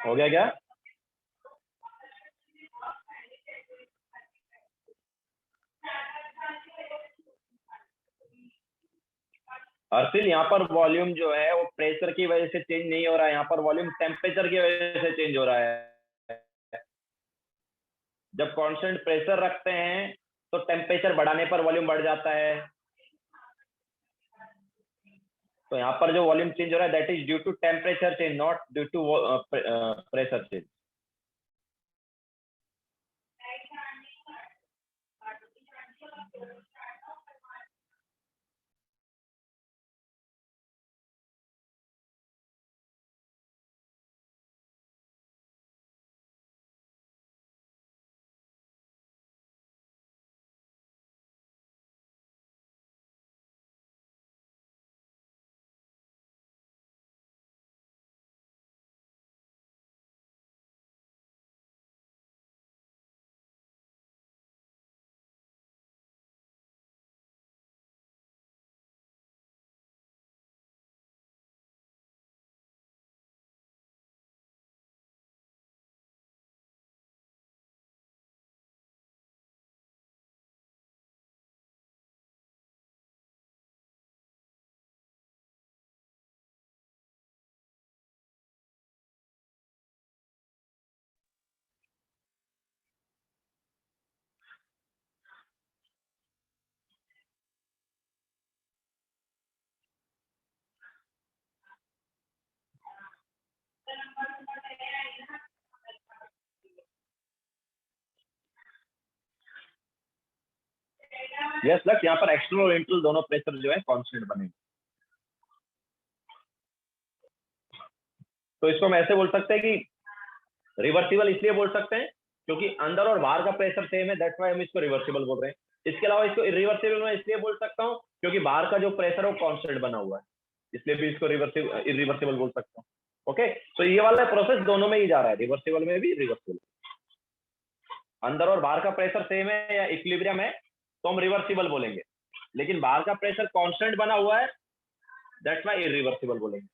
हो गया क्या? अर्सिल, यहाँ पर वॉल्यूम जो है वो प्रेशर की वजह से चेंज नहीं हो रहा है, यहाँ पर वॉल्यूम टेम्परेचर की वजह से चेंज हो रहा है। जब कांस्टेंट प्रेशर रखते हैं तो टेम्परेचर बढ़ाने पर वॉल्यूम बढ़ जाता है। तो यहाँ पर जो वॉल्यूम चेंज हो रहा है that is due to temperature change, not due to pressure change. Yes Lakshya, यहाँ पर एक्सटर्नल और इंटरनल दोनों प्रेशर जो है कांस्टेंट बनेंगे। तो इसको हम ऐसे बोल सकते हैं कि रिवर्सिबल इसलिए बोल सकते हैं क्योंकि अंदर और बाहर का प्रेशर सेम है, दैट्स व्हाई हम इसको रिवर्सिबल बोल रहे हैं। इसके अलावा इसको इरिवर्सिबल मैं इसलिए बोल सकता हूँ क्योंकि बाहर का जो प्रेशर है वो कांस्टेंट बना हुआ है, इसलिए भी इसको इरिवर्सिबल बोल सकता हूँ। ओके, तो ये वाला प्रोसेस दोनों में ही जा रहा है, रिवर्सिबल में भी रिवर्सिबल। अंदर और बाहर का प्रेशर सेम है या इक्विलिब्रियम है तो हम रिवर्सिबल बोलेंगे, लेकिन बाहर का प्रेशर कांस्टेंट बना हुआ है दैट्स व्हाई इरिवर्सिबल बोलेंगे।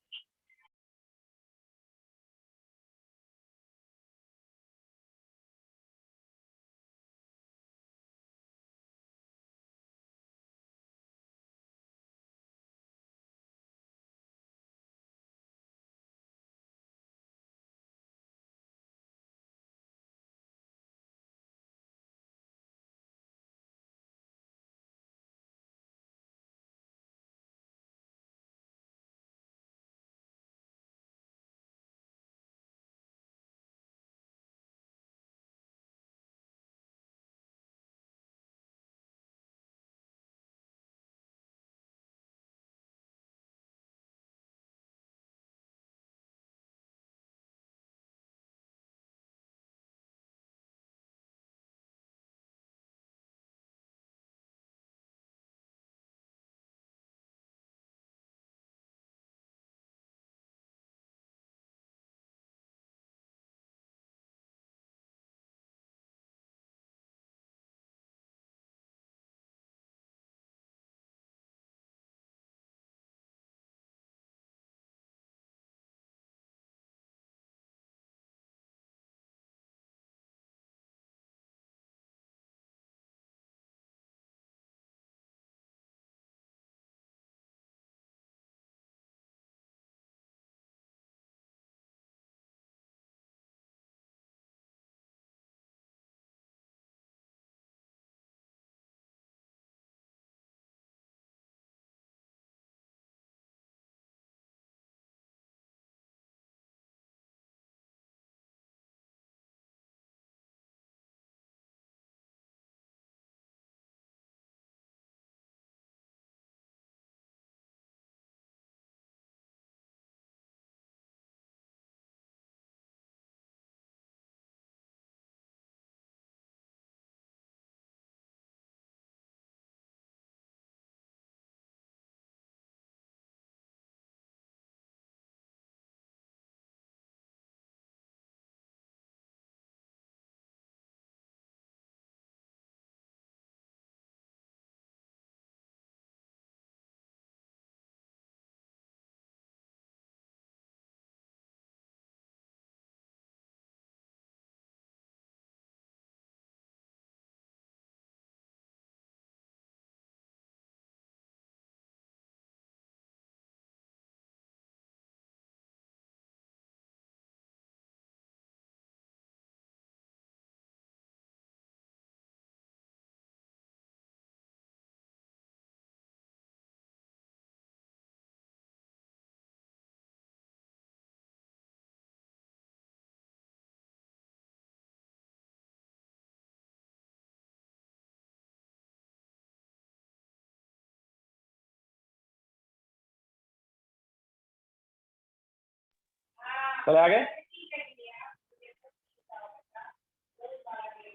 चले आगे।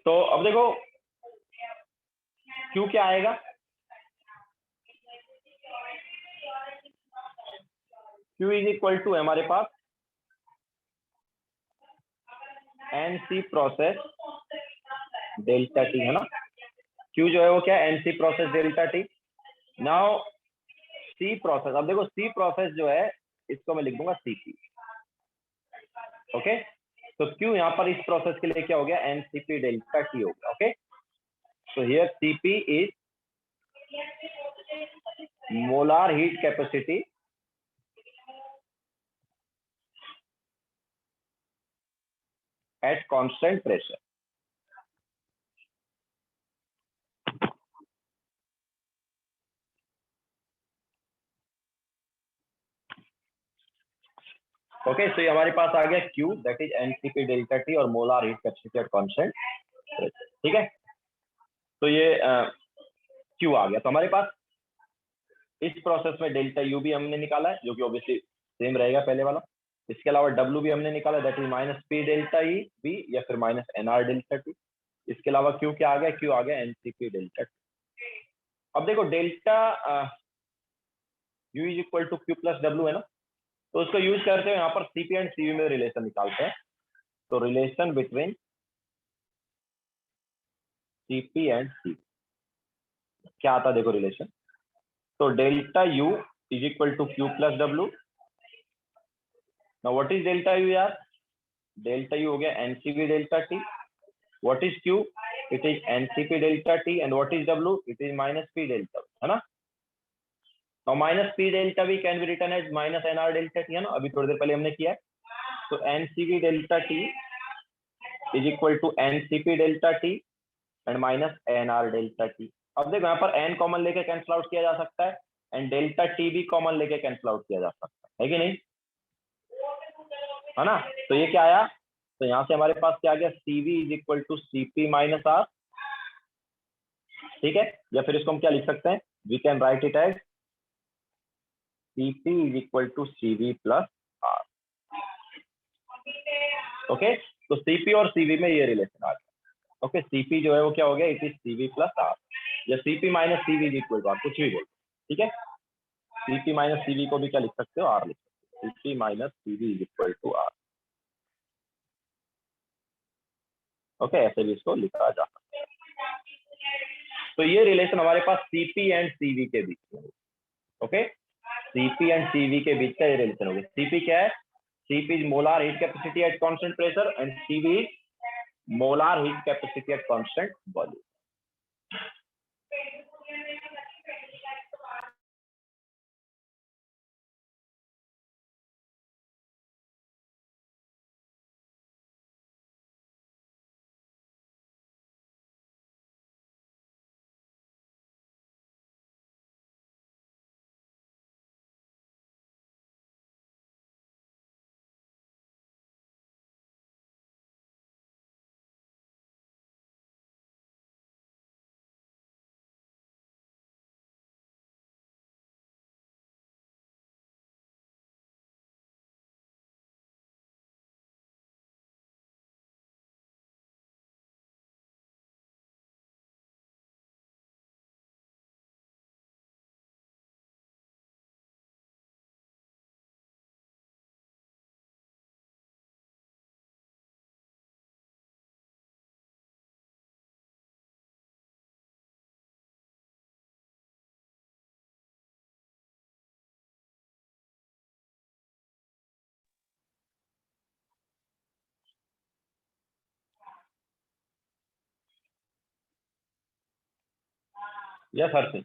तो अब देखो क्यू क्या आएगा, क्यू इज इक्वल टू हमारे पास एनसी प्रोसेस डेल्टा टी, है ना। क्यू जो है वो क्या है, NC process delta T. Now C process, अब देखो सी प्रोसेस जो है इसको मैं लिख दूंगा सीपी। ओके, तो क्यू यहाँ पर इस प्रोसेस के लिए क्या हो गया, एनसीपी डेल्टा टी हो गया। Okay, so here Cp is molar heat capacity at constant pressure. Okay, so ये हमारे पास आ गया Q, that is NCP delta T और molar heat capacity at constant pressure। ठीक है, तो ये Q आ गया। तो हमारे पास इस प्रोसेस में डेल्टा यू भी हमने निकाला है, जो कि ऑब्वियसली सेम रहेगा पहले वाला। इसके अलावा डब्ल्यू भी हमने निकाला, that is minus P delta ई बी या फिर माइनस एनआर डेल्टा टी। इसके अलावा क्यू क्या आ गया, क्यू आ गया एनसीपी डेल्टा टी। अब देखो delta U is equal to Q plus W है ना, तो उसको यूज करते हुए यहाँ पर सीपी एंड सीवी में रिलेशन निकालते हैं। तो relation between CP and CV क्या आता है, देखो रिलेशन। तो delta U is equal to Q plus W. Now what is delta U यार, डेल्टा यू हो गया NCP delta T. What is Q, it is NCP delta T, and what is W, it is minus P delta, है ना। Now minus P delta V can be written as minus NR delta T, है ना, अभी थोड़ी देर पहले हमने किया है। तो NCP delta T is equal to NCP delta T and minus NR delta T. अब देखो यहाँ पर एन कॉमन लेके कैंसिल आउट किया जा सकता है एंड डेल्टा टी भी कॉमन लेके कैंसिल आउट किया जा सकता है कि नहीं, है ना। तो ये क्या आया, तो यहाँ से हमारे पास क्या आ गया, CV is equal to CP minus R. ठीक है, या फिर इसको हम क्या लिख सकते हैं, we can write it as CP is equal to CV plus R. Okay, तो सीपी और सीवी में ये रिलेशन आ गया। ओके, सीपी जो है वो क्या हो गया, it is CV plus R, या CP minus CV is equal to R, कुछ भी बोलो। ठीक है, सीपी माइनस सीवी को भी क्या लिख सकते हो, आर लिख सकते हो। CP minus CV is equal to R. Okay, ऐसे भी इसको लिखा जा सकता है। तो ये रिलेशन हमारे पास सीपी एंड सीवी के बीच में। ओके, सीपी एंड सीवी के बीच का ये रिलेशन हो गया। सीपी क्या है, CP is molar heat capacity at constant pressure and CV is molar heat capacity at constant volume. Yes Harshit.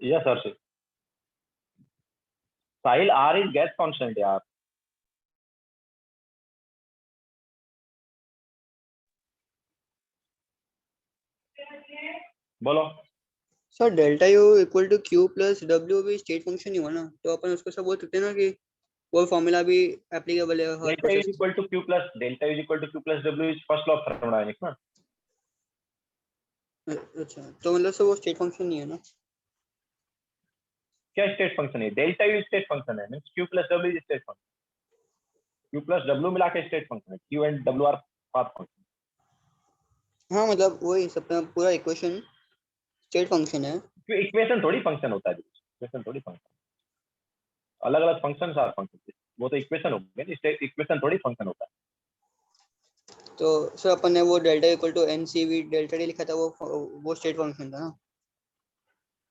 Yes sir. Sahil, R is gas constant यार। बोलो। Sir delta U equal to Q plus W भी स्टेट फंक्शन ही हुआ ना, तो अपन उसको सब बोल सकते हैं ना कि वो फॉर्मूला भी एप्लीकेबल है हर delta is process. Equal to Q plus W is first law of thermodynamics ना। अच्छा, तो मतलब सर वो स्टेट फंक्शन नहीं है ना? क्या स्टेट फंक्शन है? डेल्टा यू स्टेट फंक्शन है, means Q plus W is state function. Q plus W मिला के स्टेट फंक्शन है। Q and W our path function. हाँ मतलब वही सब पूरा इक्वेशन स्टेट फंक्शन है। इक्वेशन थोड़ी फंक्शन होता है, इक्वेशन थोड़ी फंक्शन, अलग अलग फंक्शन आर फंक्शन। वो तो इक्वेशन हो गया, स्टेट इक्वेशन थोड़ी फंक्शन होता है। तो सर अपन ने वो delta equal to NCV delta D लिखा था, वो स्टेट फंक्शन था ना?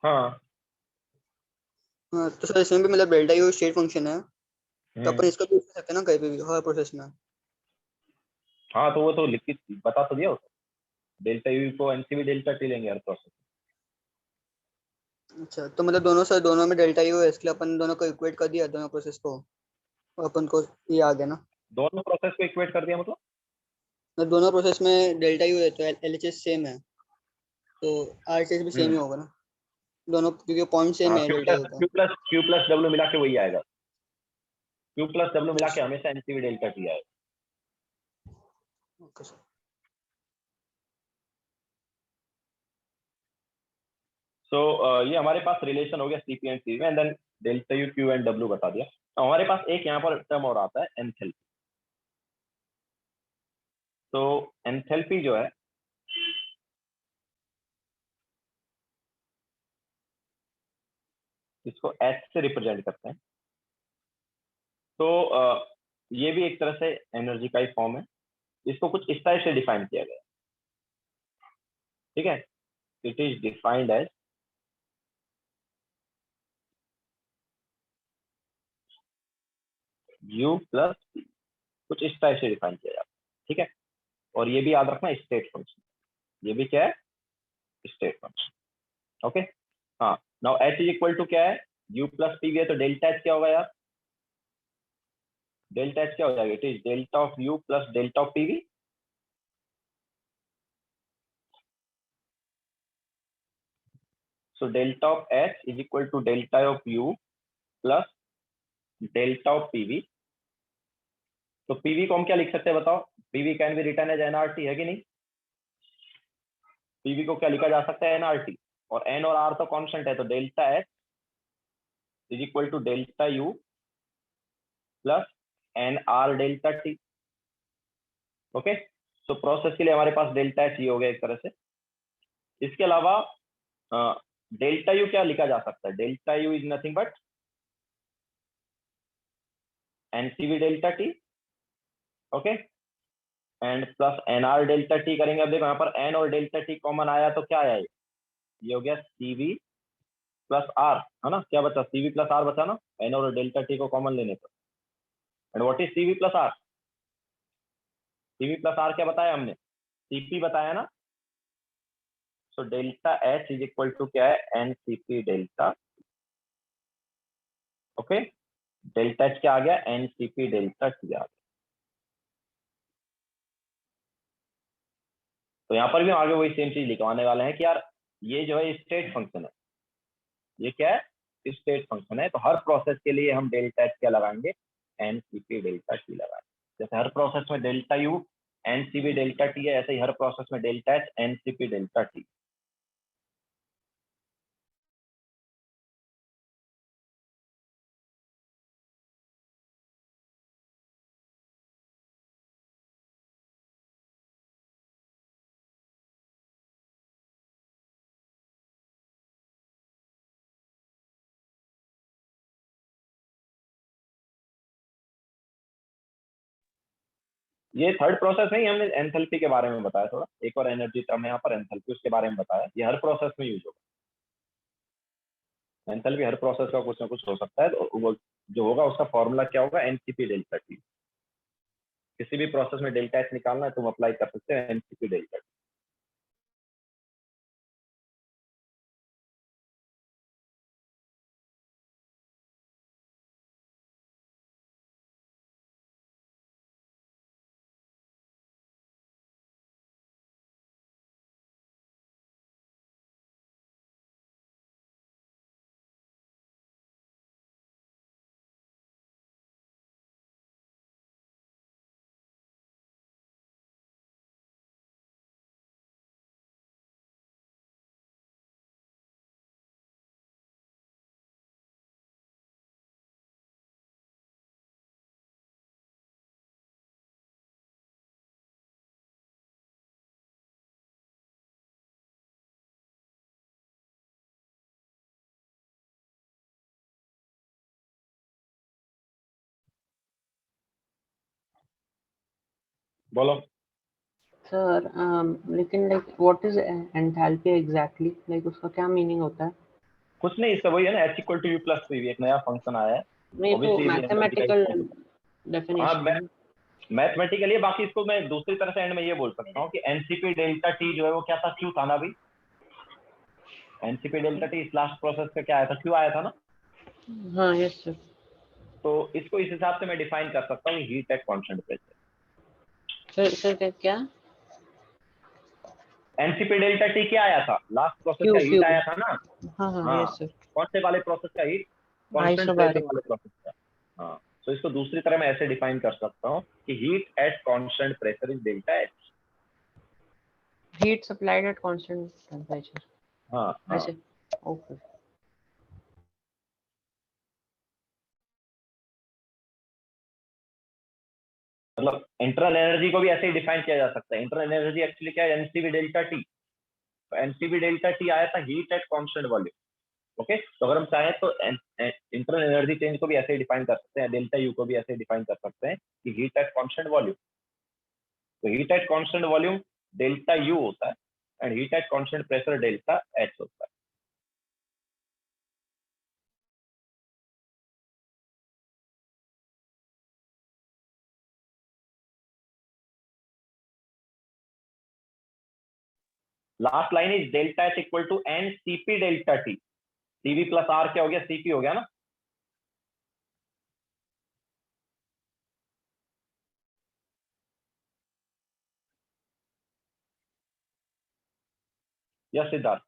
हाँ। हाँ तो सर इसमें भी मतलब डेल्टा यू स्टेट फंक्शन है, तो अपन इसको यूज कर सकते हैं ना कहीं पे भी हर प्रोसेस में? हाँ तो वो तो लिखित बता तो दिया उसको। डेल्टा यू को एनसीवी डेल्टा टी लेंगे हर प्रोसेस। अच्छा, तो मतलब दोनों सर दोनों में डेल्टा यू है, इसलिए अपन दोनों को इक्वेट कर दिया दोनों प्रोसेस को, और अपन को ये आ गया ना। दोनों प्रोसेस को इक्वेट कर दिया मतलब? तो दोनों प्रोसेस में डेल्टा यू है तो एलएचएस सेम है, तो आरएचएस भी सेम ही होगा ना दोनों, क्योंकि पॉइंट सेम हाँ, है क्यू डेल्टा प्लस यू का। Q plus Q plus W मिला के वही आएगा। क्यू प्लस डब्ल्यू मिला के अच्छा, हमेशा एनसीवी डेल्टा टी आएगा। Okay sir. सो ये हमारे पास रिलेशन हो गया सीपी एंड सी में, and then delta U Q and W बता दिया। तो हमारे पास एक यहाँ पर टर्म और आता है एंथैल्पी। तो एंथैल्पी जो है, इसको एच से रिप्रेजेंट करते हैं। तो ये भी एक तरह से एनर्जी का ही फॉर्म है। इसको कुछ इस टाइप से डिफाइन किया गया है, ठीक है। It is defined as U plus P, कुछ इस टाइप से डिफाइन किया जाता है, ठीक है। और ये भी याद रखना स्टेट फंक्शन, ये भी क्या है? State function. ओके। हाँ, now H is equal to क्या है? यू प्लस पी है, तो डेल्टा एच क्या होगा यार? डेल्टा एच क्या हो जाएगा? It is delta of U plus delta of PV. So delta of H is equal to delta of U plus delta of PV. तो पीवी को हम क्या लिख सकते हैं बताओ? PV can be written as NRT, है कि नहीं? पीवी को क्या लिखा जा सकता है? एनआरटी। और एन और आर तो कांस्टेंट है, तो delta H is equal to delta U plus N R delta T. Okay. तो प्रोसेस के लिए हमारे पास डेल्टा एच ये हो गया एक तरह से। इसके अलावा डेल्टा यू क्या लिखा जा सकता है? Delta U is nothing but NCV delta T. Okay. And plus NR delta T करेंगे। अब देखो यहाँ पर एन और डेल्टा टी कॉमन आया तो क्या आया? ये हो गया सीवी प्लस आर, है ना? क्या बचा? सीवी प्लस आर बचा ना, एन और डेल्टा टी को कॉमन लेने पर। And what is CV plus R? CV plus R क्या बताया हमने? सीपी बताया ना। So delta H is equal to क्या है? N CP delta. Okay. Delta H क्या आ गया? एन सीपी डेल्टा टी आ गया। तो यहाँ पर भी आगे वही सेम चीज लिखवाने वाले हैं कि यार ये जो है स्टेट फंक्शन है। ये क्या है? स्टेट फंक्शन है। तो हर प्रोसेस के लिए हम डेल्टा एच क्या लगाएंगे? एन सीपी डेल्टा टी लगाएंगे। जैसे हर प्रोसेस में delta U N CP delta T है, ऐसे ही हर प्रोसेस में delta H N CP delta T. ये थर्ड प्रोसेस नहीं, हमने एंथैल्पी के बारे में बताया थोड़ा। एक और एनर्जी टर्म है यहाँ पर एंथैल्पी, उसके बारे में बताया। ये हर प्रोसेस में यूज होगा। एंथैल्पी हर प्रोसेस का कुछ ना कुछ हो सकता है, तो वो जो होगा उसका फॉर्मूला क्या होगा? NCP delta T. किसी भी प्रोसेस में डेल्टा एच निकालना है, तुम अप्लाई कर सकते हो एनसीपी डेल्टा टी। बोलो। सर लेकिन like what is enthalpy exactly, like उसका क्या मीनिंग होता है? कुछ नहीं, इसका वही है ना, h equal to U plus PV, एक नया फंक्शन आया है। नहीं तो Obviously, ये एंथैल्पी का मैथमेटिकल हाँ, डेफिनेशन। मैथमेटिकली, बाकी इसको मैं दूसरी तरह से एंड में ये बोल सकता हूँ कि एनसीपी डेल्टा टी जो है वो क्या था, क्यू था ना भाई। एनसीपी डेल्टा टी इस लास्ट प्रोसेस का क्या आया था, क्यू आया था ना। हाँ यस सर। तो इसको इस हिसाब से मैं डिफाइन कर सकता हूँ, heat at constant pressure. Sir क्या? एनसीपी डेल्टा टी क्या आया था, लास्ट प्रोसेस का क्यू हीट क्यू। आया था ना। हाँ हाँ हाँ, यस सर। कौन से वाले प्रोसेस का हीट, कांस्टेंट प्रेशर आइसोबैरिक। वाले प्रोसेस का। हाँ, तो इसको दूसरी तरह मैं ऐसे डिफाइन कर सकता हूँ कि heat at constant pressure is delta H. Heat supplied at constant temperature. हाँ हाँ, ऐसे। ओके। मतलब इंटरनल एनर्जी को भी ऐसे ही डिफाइन किया जा सकता है। इंटरनल एनर्जी एक्चुअली क्या है, NCV delta T. NCV delta T आया था heat at constant volume. Okay, तो अगर हम चाहें तो इंटरनल एनर्जी चेंज को भी ऐसे ही डिफाइन कर सकते हैं, डेल्टा यू को भी ऐसे डिफाइन कर सकते हैं कि हीट एट कांस्टेंट वॉल्यूम। तो heat at constant volume delta U होता है, and heat at constant pressure delta H होता है। Last line is delta H equal to N CP delta T. CV plus R क्या हो गया, सीपी हो गया ना। यस सिद्धार्थ।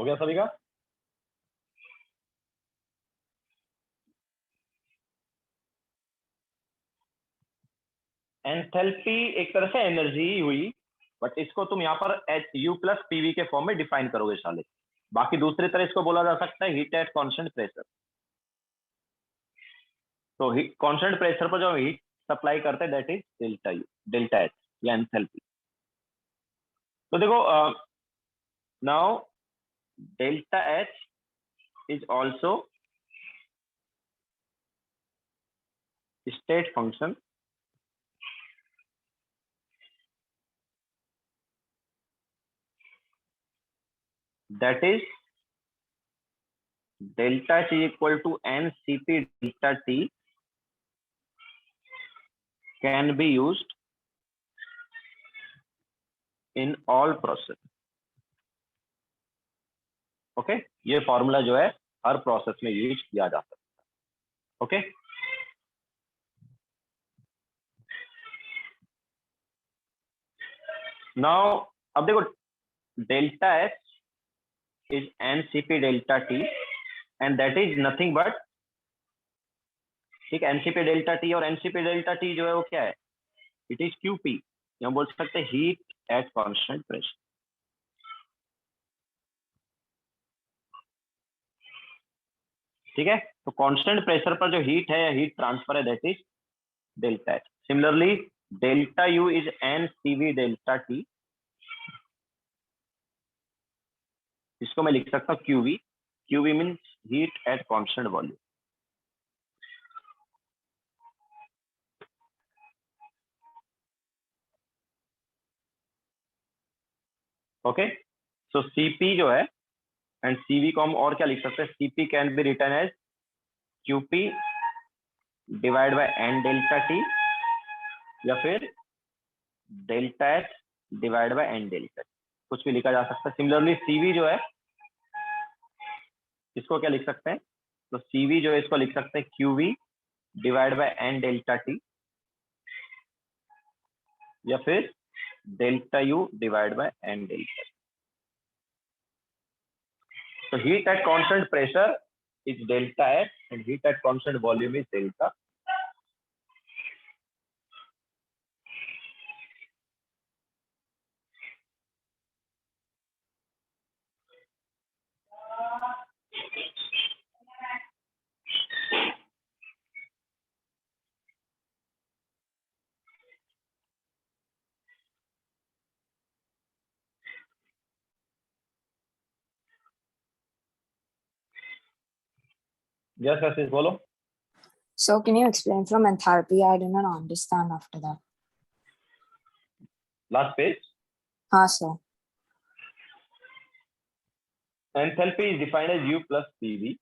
हो गया सभी का? एंथैल्पी एक तरह से एनर्जी ही हुई, बट इसको तुम यहाँ पर एच यू प्लस पीवी के फॉर्म में डिफाइन करोगे साले। बाकी दूसरी तरह इसको बोला जा सकता है हीट एट कांस्टेंट प्रेशर। तो कांस्टेंट प्रेशर पर जो हीट सप्लाई करते हैं that is delta you, delta H या एंथैल्पी। तो देखो now delta H is also state function that is delta T equal to NCP delta T can be used in all process. Okay ये फॉर्मूला जो है हर प्रोसेस में यूज किया जा सकता है। ओके नाउ अब देखो delta H is NCP delta T and that is nothing but, ठीक है, NCP delta T और NCP delta T जो है वो क्या है, it is QP, हम बोल सकते हैं हीट एट कांस्टेंट प्रेशर। ठीक है, तो कांस्टेंट प्रेशर पर जो हीट है या हीट ट्रांसफर है that is delta H. Similarly delta U is NCV delta T, इसको मैं लिख सकता हूँ QV। QV means heat at constant volume. Okay so CP जो है एंड CV को हम और क्या लिख सकते हैं, CP can be written as QP divide by N delta T या फिर delta H divide by N delta T, कुछ भी लिखा जा सकता है। सिमिलरली CV जो है इसको क्या लिख सकते हैं, तो CV जो है इसको लिख सकते हैं QV divide by N delta T या फिर delta U divide by N delta T। तो heat at constant pressure is delta H and heat at constant volume is delta. Yes yes बोलो। So can you explain from enthalpy? I didn't understand after that. Last page. हाँ sir. Enthalpy is defined as U plus PV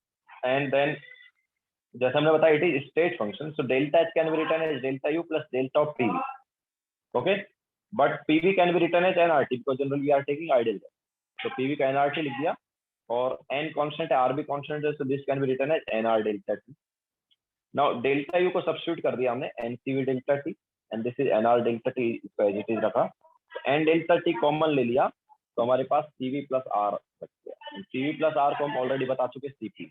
and then जैसे हमने बताया it is state function, so delta H can be written as delta U plus delta of PV। Okay but PV can be written as NRT because generally we are taking ideal, तो PV का NRT लिख दिया और N कांस्टेंट है, R भी कांस्टेंट है, so this can be written as NR delta T। Now delta U को सब्स्टिट्यूट कर दिया हमने NCV delta T and this is NR delta T, इसको एज इट इज रखा, N डेल्टा T कॉमन ले लिया तो हमारे पास CV प्लस R बच गया। CV प्लस R को हम ऑलरेडी बता चुके CP।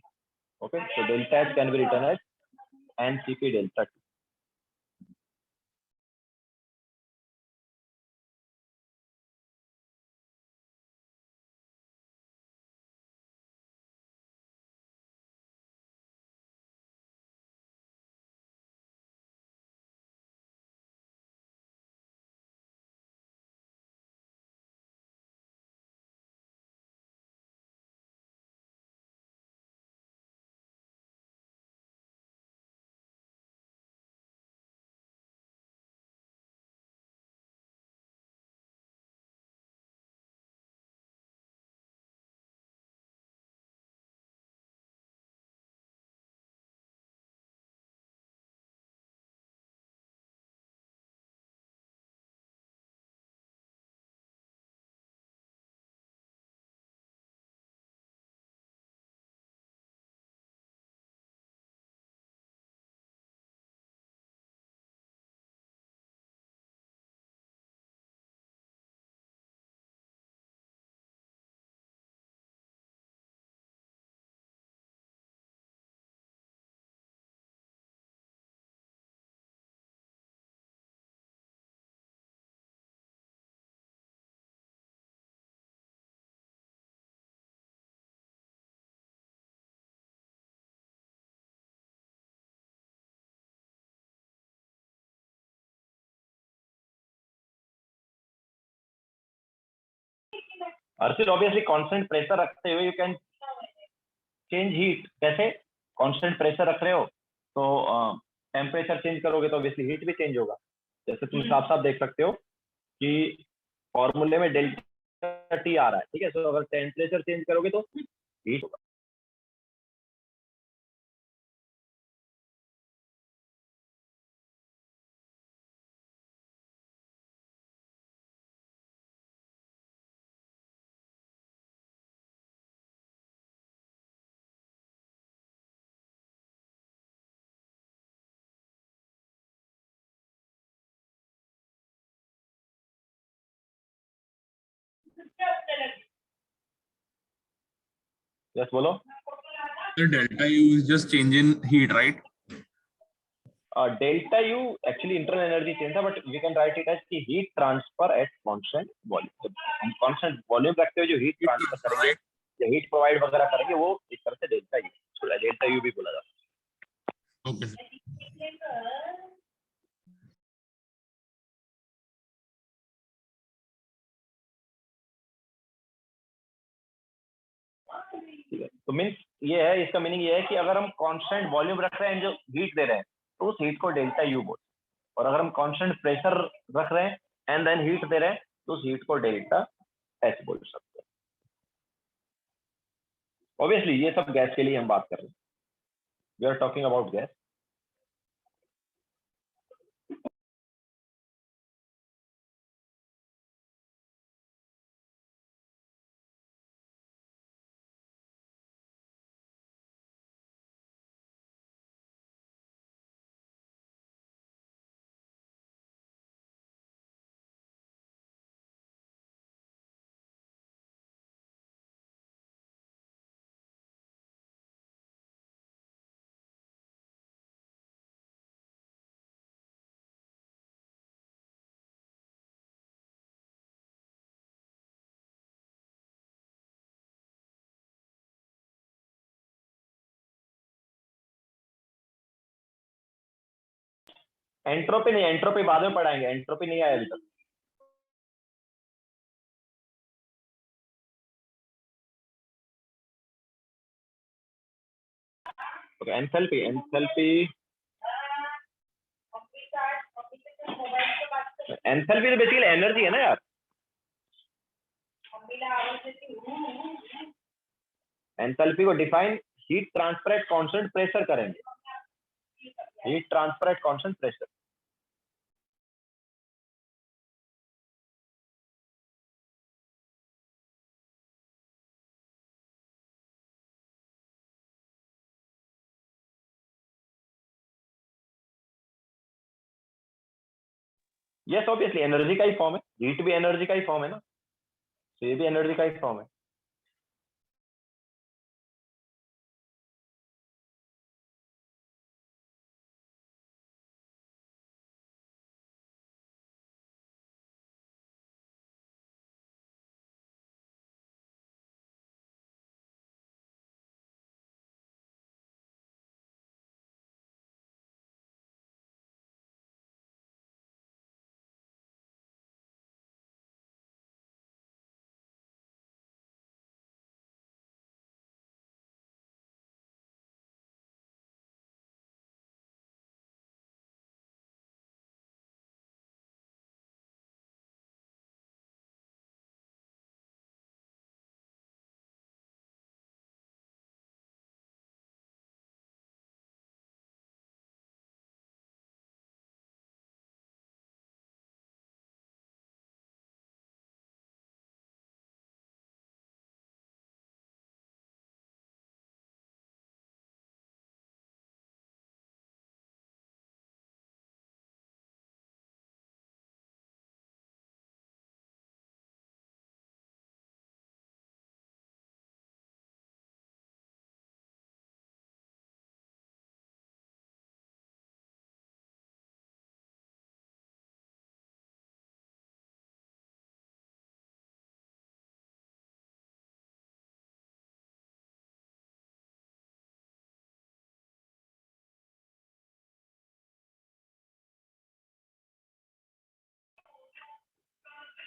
Okay so delta H can be written as NCP delta T। अर्चिल ऑब्वियसली कांस्टेंट प्रेशर रखते हुए यू कैन चेंज हीट। कैसे? कांस्टेंट प्रेशर रख रहे हो तो टेम्परेचर चेंज करोगे तो ऑब्वियसली हीट भी चेंज होगा। जैसे तुम साफ साफ देख सकते हो कि फॉर्मूले में डेल्टा टी आ रहा है, ठीक है। तो अगर टेम्परेचर चेंज करोगे तो हीट होगा। यस बोलो। The delta U is just change in heat, right? Delta U actually internal energy change था, but we can write it as की heat transfer at constant volume. हम कांस्टेंट वॉल्यूम रखते हुए जो हीट ट्रांसफर करेंगे या हीट प्रोवाइड वगैरह करेंगे वो इस तरह से डेल्टा यू भी बोला जाता है। Okay. ठीक है, तो मीन्स ये है, इसका मीनिंग ये है कि अगर हम कांस्टेंट वॉल्यूम रख रहे हैं जो हीट दे रहे हैं तो उस हीट को डेल्टा यू बोलते हैं, और अगर हम कांस्टेंट प्रेशर रख रहे हैं एंड देन हीट दे रहे हैं तो उस हीट को डेल्टा एच बोल सकते हैं। ऑब्वियसली ये सब गैस के लिए हम बात कर रहे हैं, we are talking about gas. Entropy नहीं, एंट्रोपी बाद में पढ़ाएंगे, एंट्रोपी नहीं आया अभी तक। ओके, एंथैल्पी एंथैल्पी तो बेसिकली एनर्जी है ना यार। एंथैल्पी को define heat transfer at constant pressure करेंगे, heat transfer at constant pressure. Yes obviously energy का ही फॉर्म है, हीट भी एनर्जी का ही फॉर्म है ना, तो ये भी एनर्जी का ही फॉर्म है।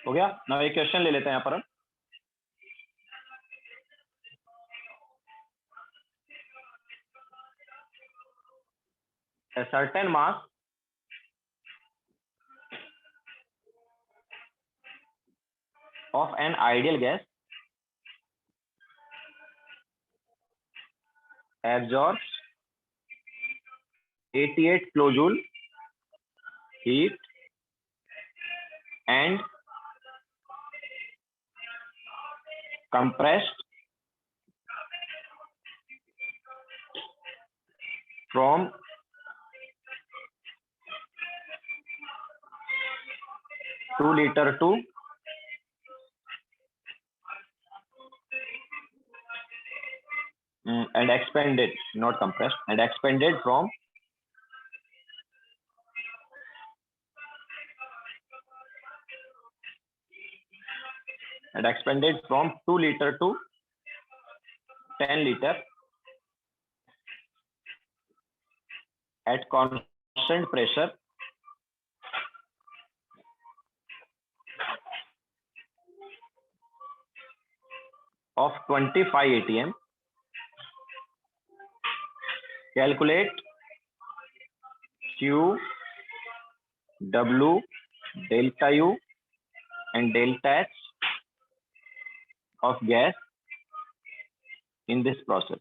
हो गया ना, एक क्वेश्चन ले लेते हैं यहाँ पर हम। a certain mass of an ideal gas absorbs 88 kilojoule heat and compressed from 2 liter to and expanded, not compressed, and expanded from 2 liter to 10 liter at constant pressure of 25 atm. Calculate Q, W, delta U and delta H of gas in this process.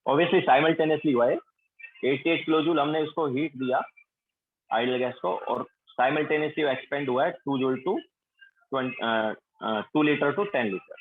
Obviously simultaneously हुआ है, 88 किलो जूल हमने इसको हीट दिया आइडियल गैस को, और साइमल्टेनियसली एक्सपेंड हुआ है 2 joule to 2 litre to 10 litre.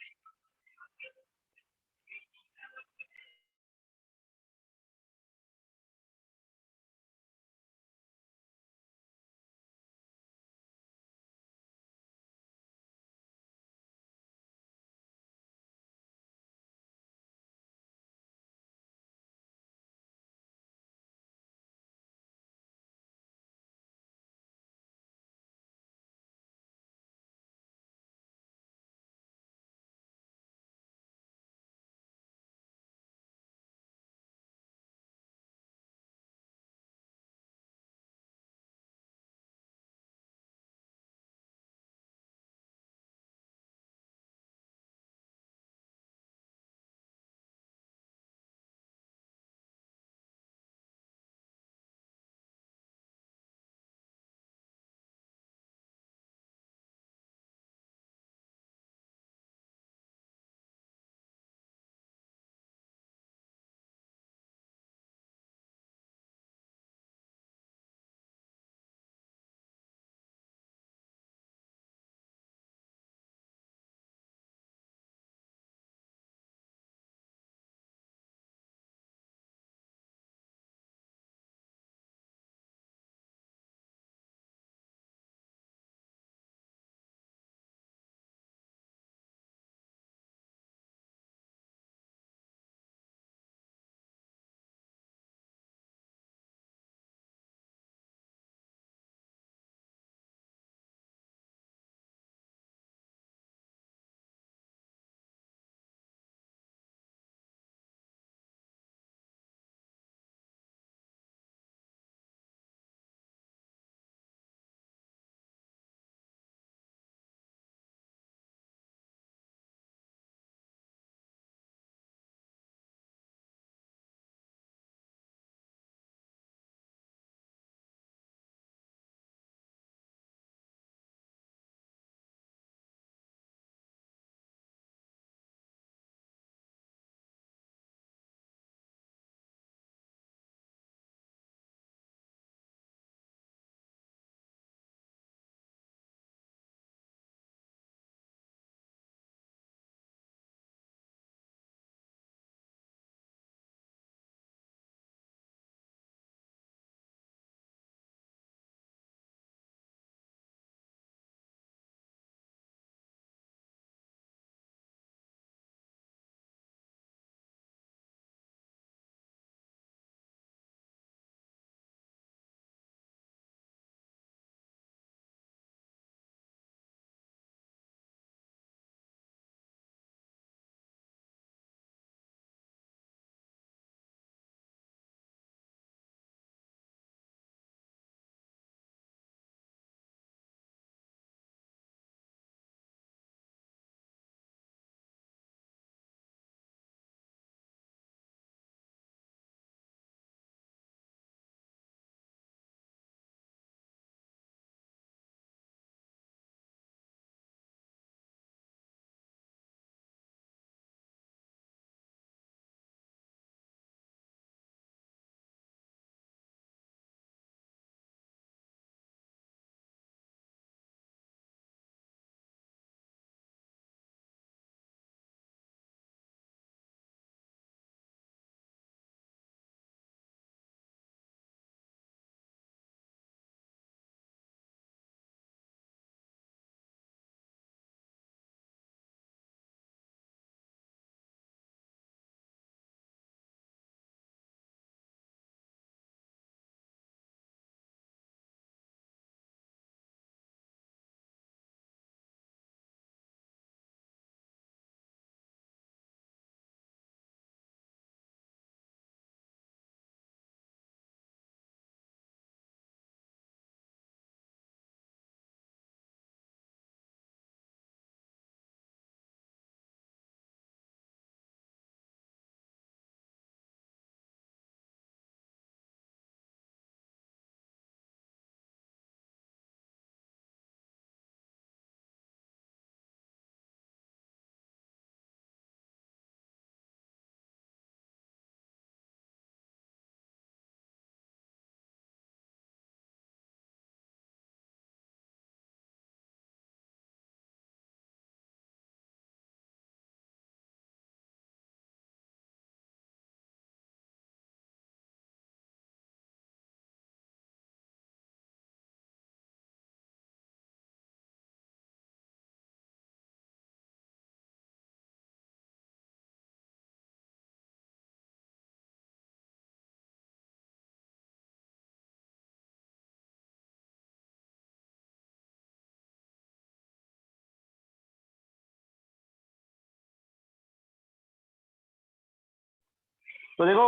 तो देखो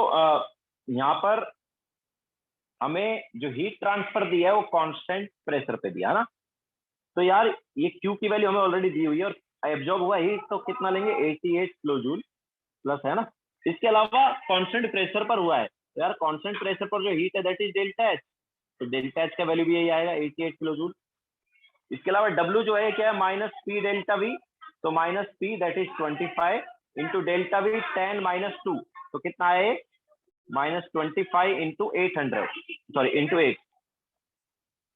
यहाँ पर हमें जो हीट ट्रांसफर दिया है वो कांस्टेंट प्रेशर पे दिया है ना, तो यार ये Q की वैल्यू हमें ऑलरेडी दी हुई है और एब्जॉर्ब हुआ हीट तो कितना लेंगे 88 किलो जूल प्लस, है ना। इसके अलावा कांस्टेंट प्रेशर पर हुआ है, तो यार कांस्टेंट प्रेशर पर जो हीट है दैट इज डेल्टा एच, तो डेल्टा एच का वैल्यू भी यही आएगा 88 किलो जूल। इसके अलावा W जो है क्या है माइनस पी डेल्टा वी, तो minus P that is 25 into delta we 10 minus 2, तो कितना है -25 into 800, sorry into 8,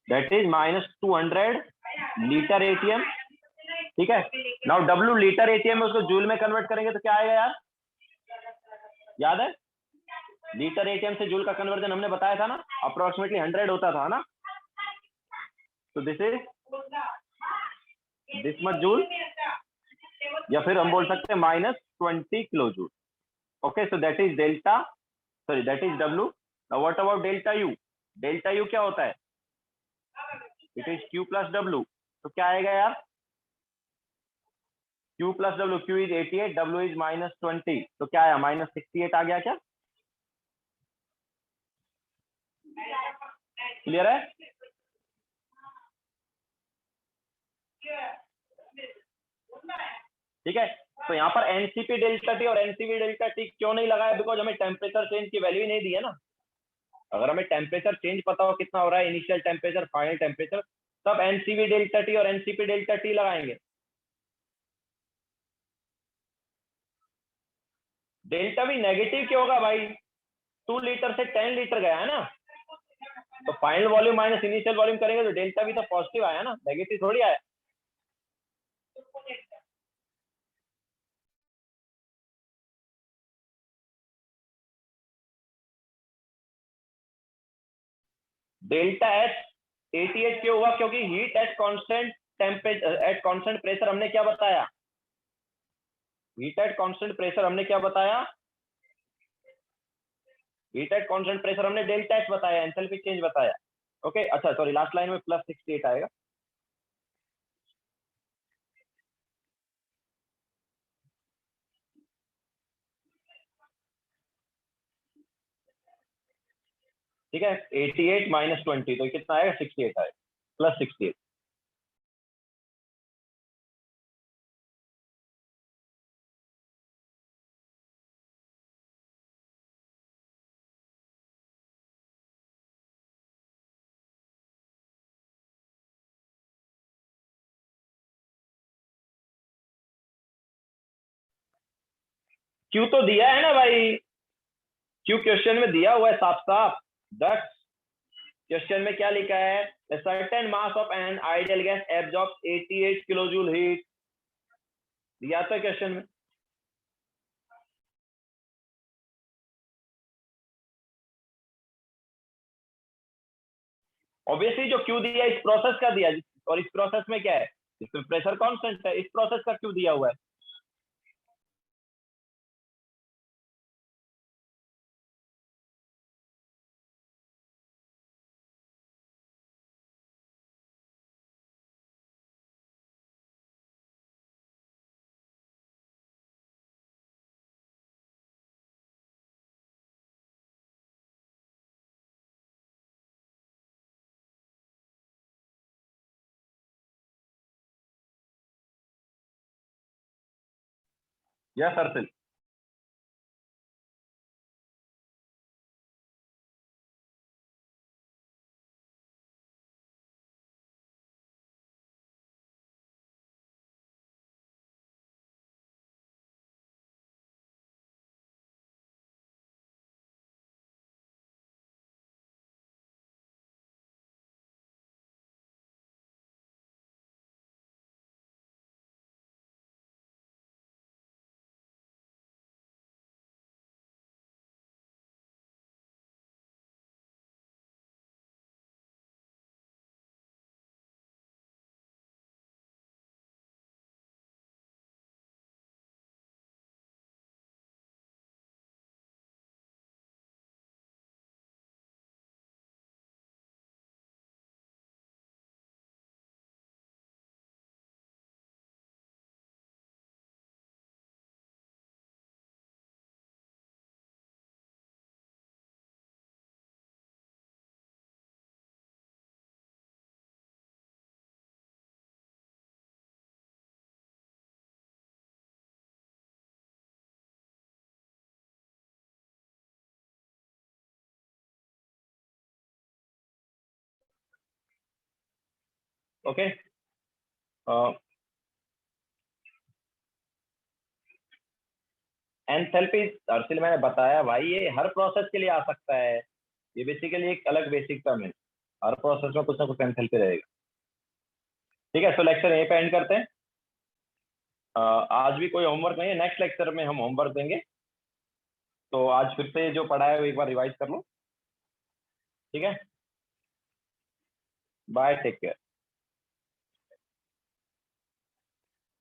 that is -200 litre ATM. ठीक है, नाउ W लीटर एटीएम में उसको जूल में कन्वर्ट करेंगे तो क्या आएगा यार, याद है लीटर एटीएम से जूल का कन्वर्जन हमने बताया था ना, अप्रोक्सीमेटली 100 होता था ना, तो this is this much joule, या फिर हम बोल सकते हैं -20 kilo joule. Okay, so that is delta, sorry that is W। Now what about delta U? Delta U क्या होता है, it is Q plus W, तो क्या आएगा यार Q plus W, Q is 88, W is -20, तो क्या आया -68 आ गया क्या, क्लियर है? ठीक है, तो यहाँ पर एनसीपी डेल्टा टी और एनसीपी डेल्टा टी क्यों नहीं लगाया, बिकॉज हमें टेम्परेचर चेंज की वैल्यू ही नहीं दी है ना। अगर हमें टेम्परेचर चेंज पता हो कितना हो रहा है, इनिशियल टेम्परेचर फाइनल टेम्परेचर, तब एनसीवी डेल्टा टी और एनसीपी डेल्टा टी लगाएंगे। डेल्टा वी नेगेटिव क्यों होगा भाई, 2 लीटर से 10 लीटर गया है ना, तो final volume minus initial volume करेंगे तो डेल्टा वी तो पॉजिटिव आया ना, नेगेटिव थोड़ी आया। डेल्टा एच 88 क्यों हुआ, क्योंकि heat at constant temperature, eight constant pressure हमने क्या बताया, हीट एट कांस्टेंट प्रेशर हमने क्या बताया, हीट एट कांस्टेंट प्रेशर हमने डेल्टा एच बताया, एंथैल्पी चेंज बताया। ओके, अच्छा सॉरी लास्ट लाइन में +68 आएगा। ठीक है, 88 - 20 तो कितना आएगा 68 आएगा, +68। क्यों तो दिया है ना भाई, क्यों क्वेश्चन में दिया हुआ है साफ साफ। दट क्वेश्चन में क्या लिखा है, the certain mass of an ideal gas absorbs 88 kilo joule heat, दिया था क्वेश्चन में। ऑब्वियसली जो क्यू दिया इस प्रोसेस का दिया, और इस प्रोसेस में क्या है, इसमें प्रेशर कांस्टेंट है, इस प्रोसेस का क्यू दिया हुआ है। यस अर्थिल। ओके, एंथैल्पी दरअसल मैंने बताया भाई ये हर प्रोसेस के लिए आ सकता है, ये बेसिकली एक अलग बेसिक टर्म है, हर प्रोसेस में कुछ ना कुछ एंथैल्पी रहेगा। ठीक है, तो लेक्चर यहीं पे एंड करते हैं। आज भी कोई होमवर्क नहीं है, नेक्स्ट लेक्चर में हम होमवर्क देंगे, तो आज फिर से जो पढ़ा है वो एक बार रिवाइज कर लो। ठीक है, बाय, टेक केयर।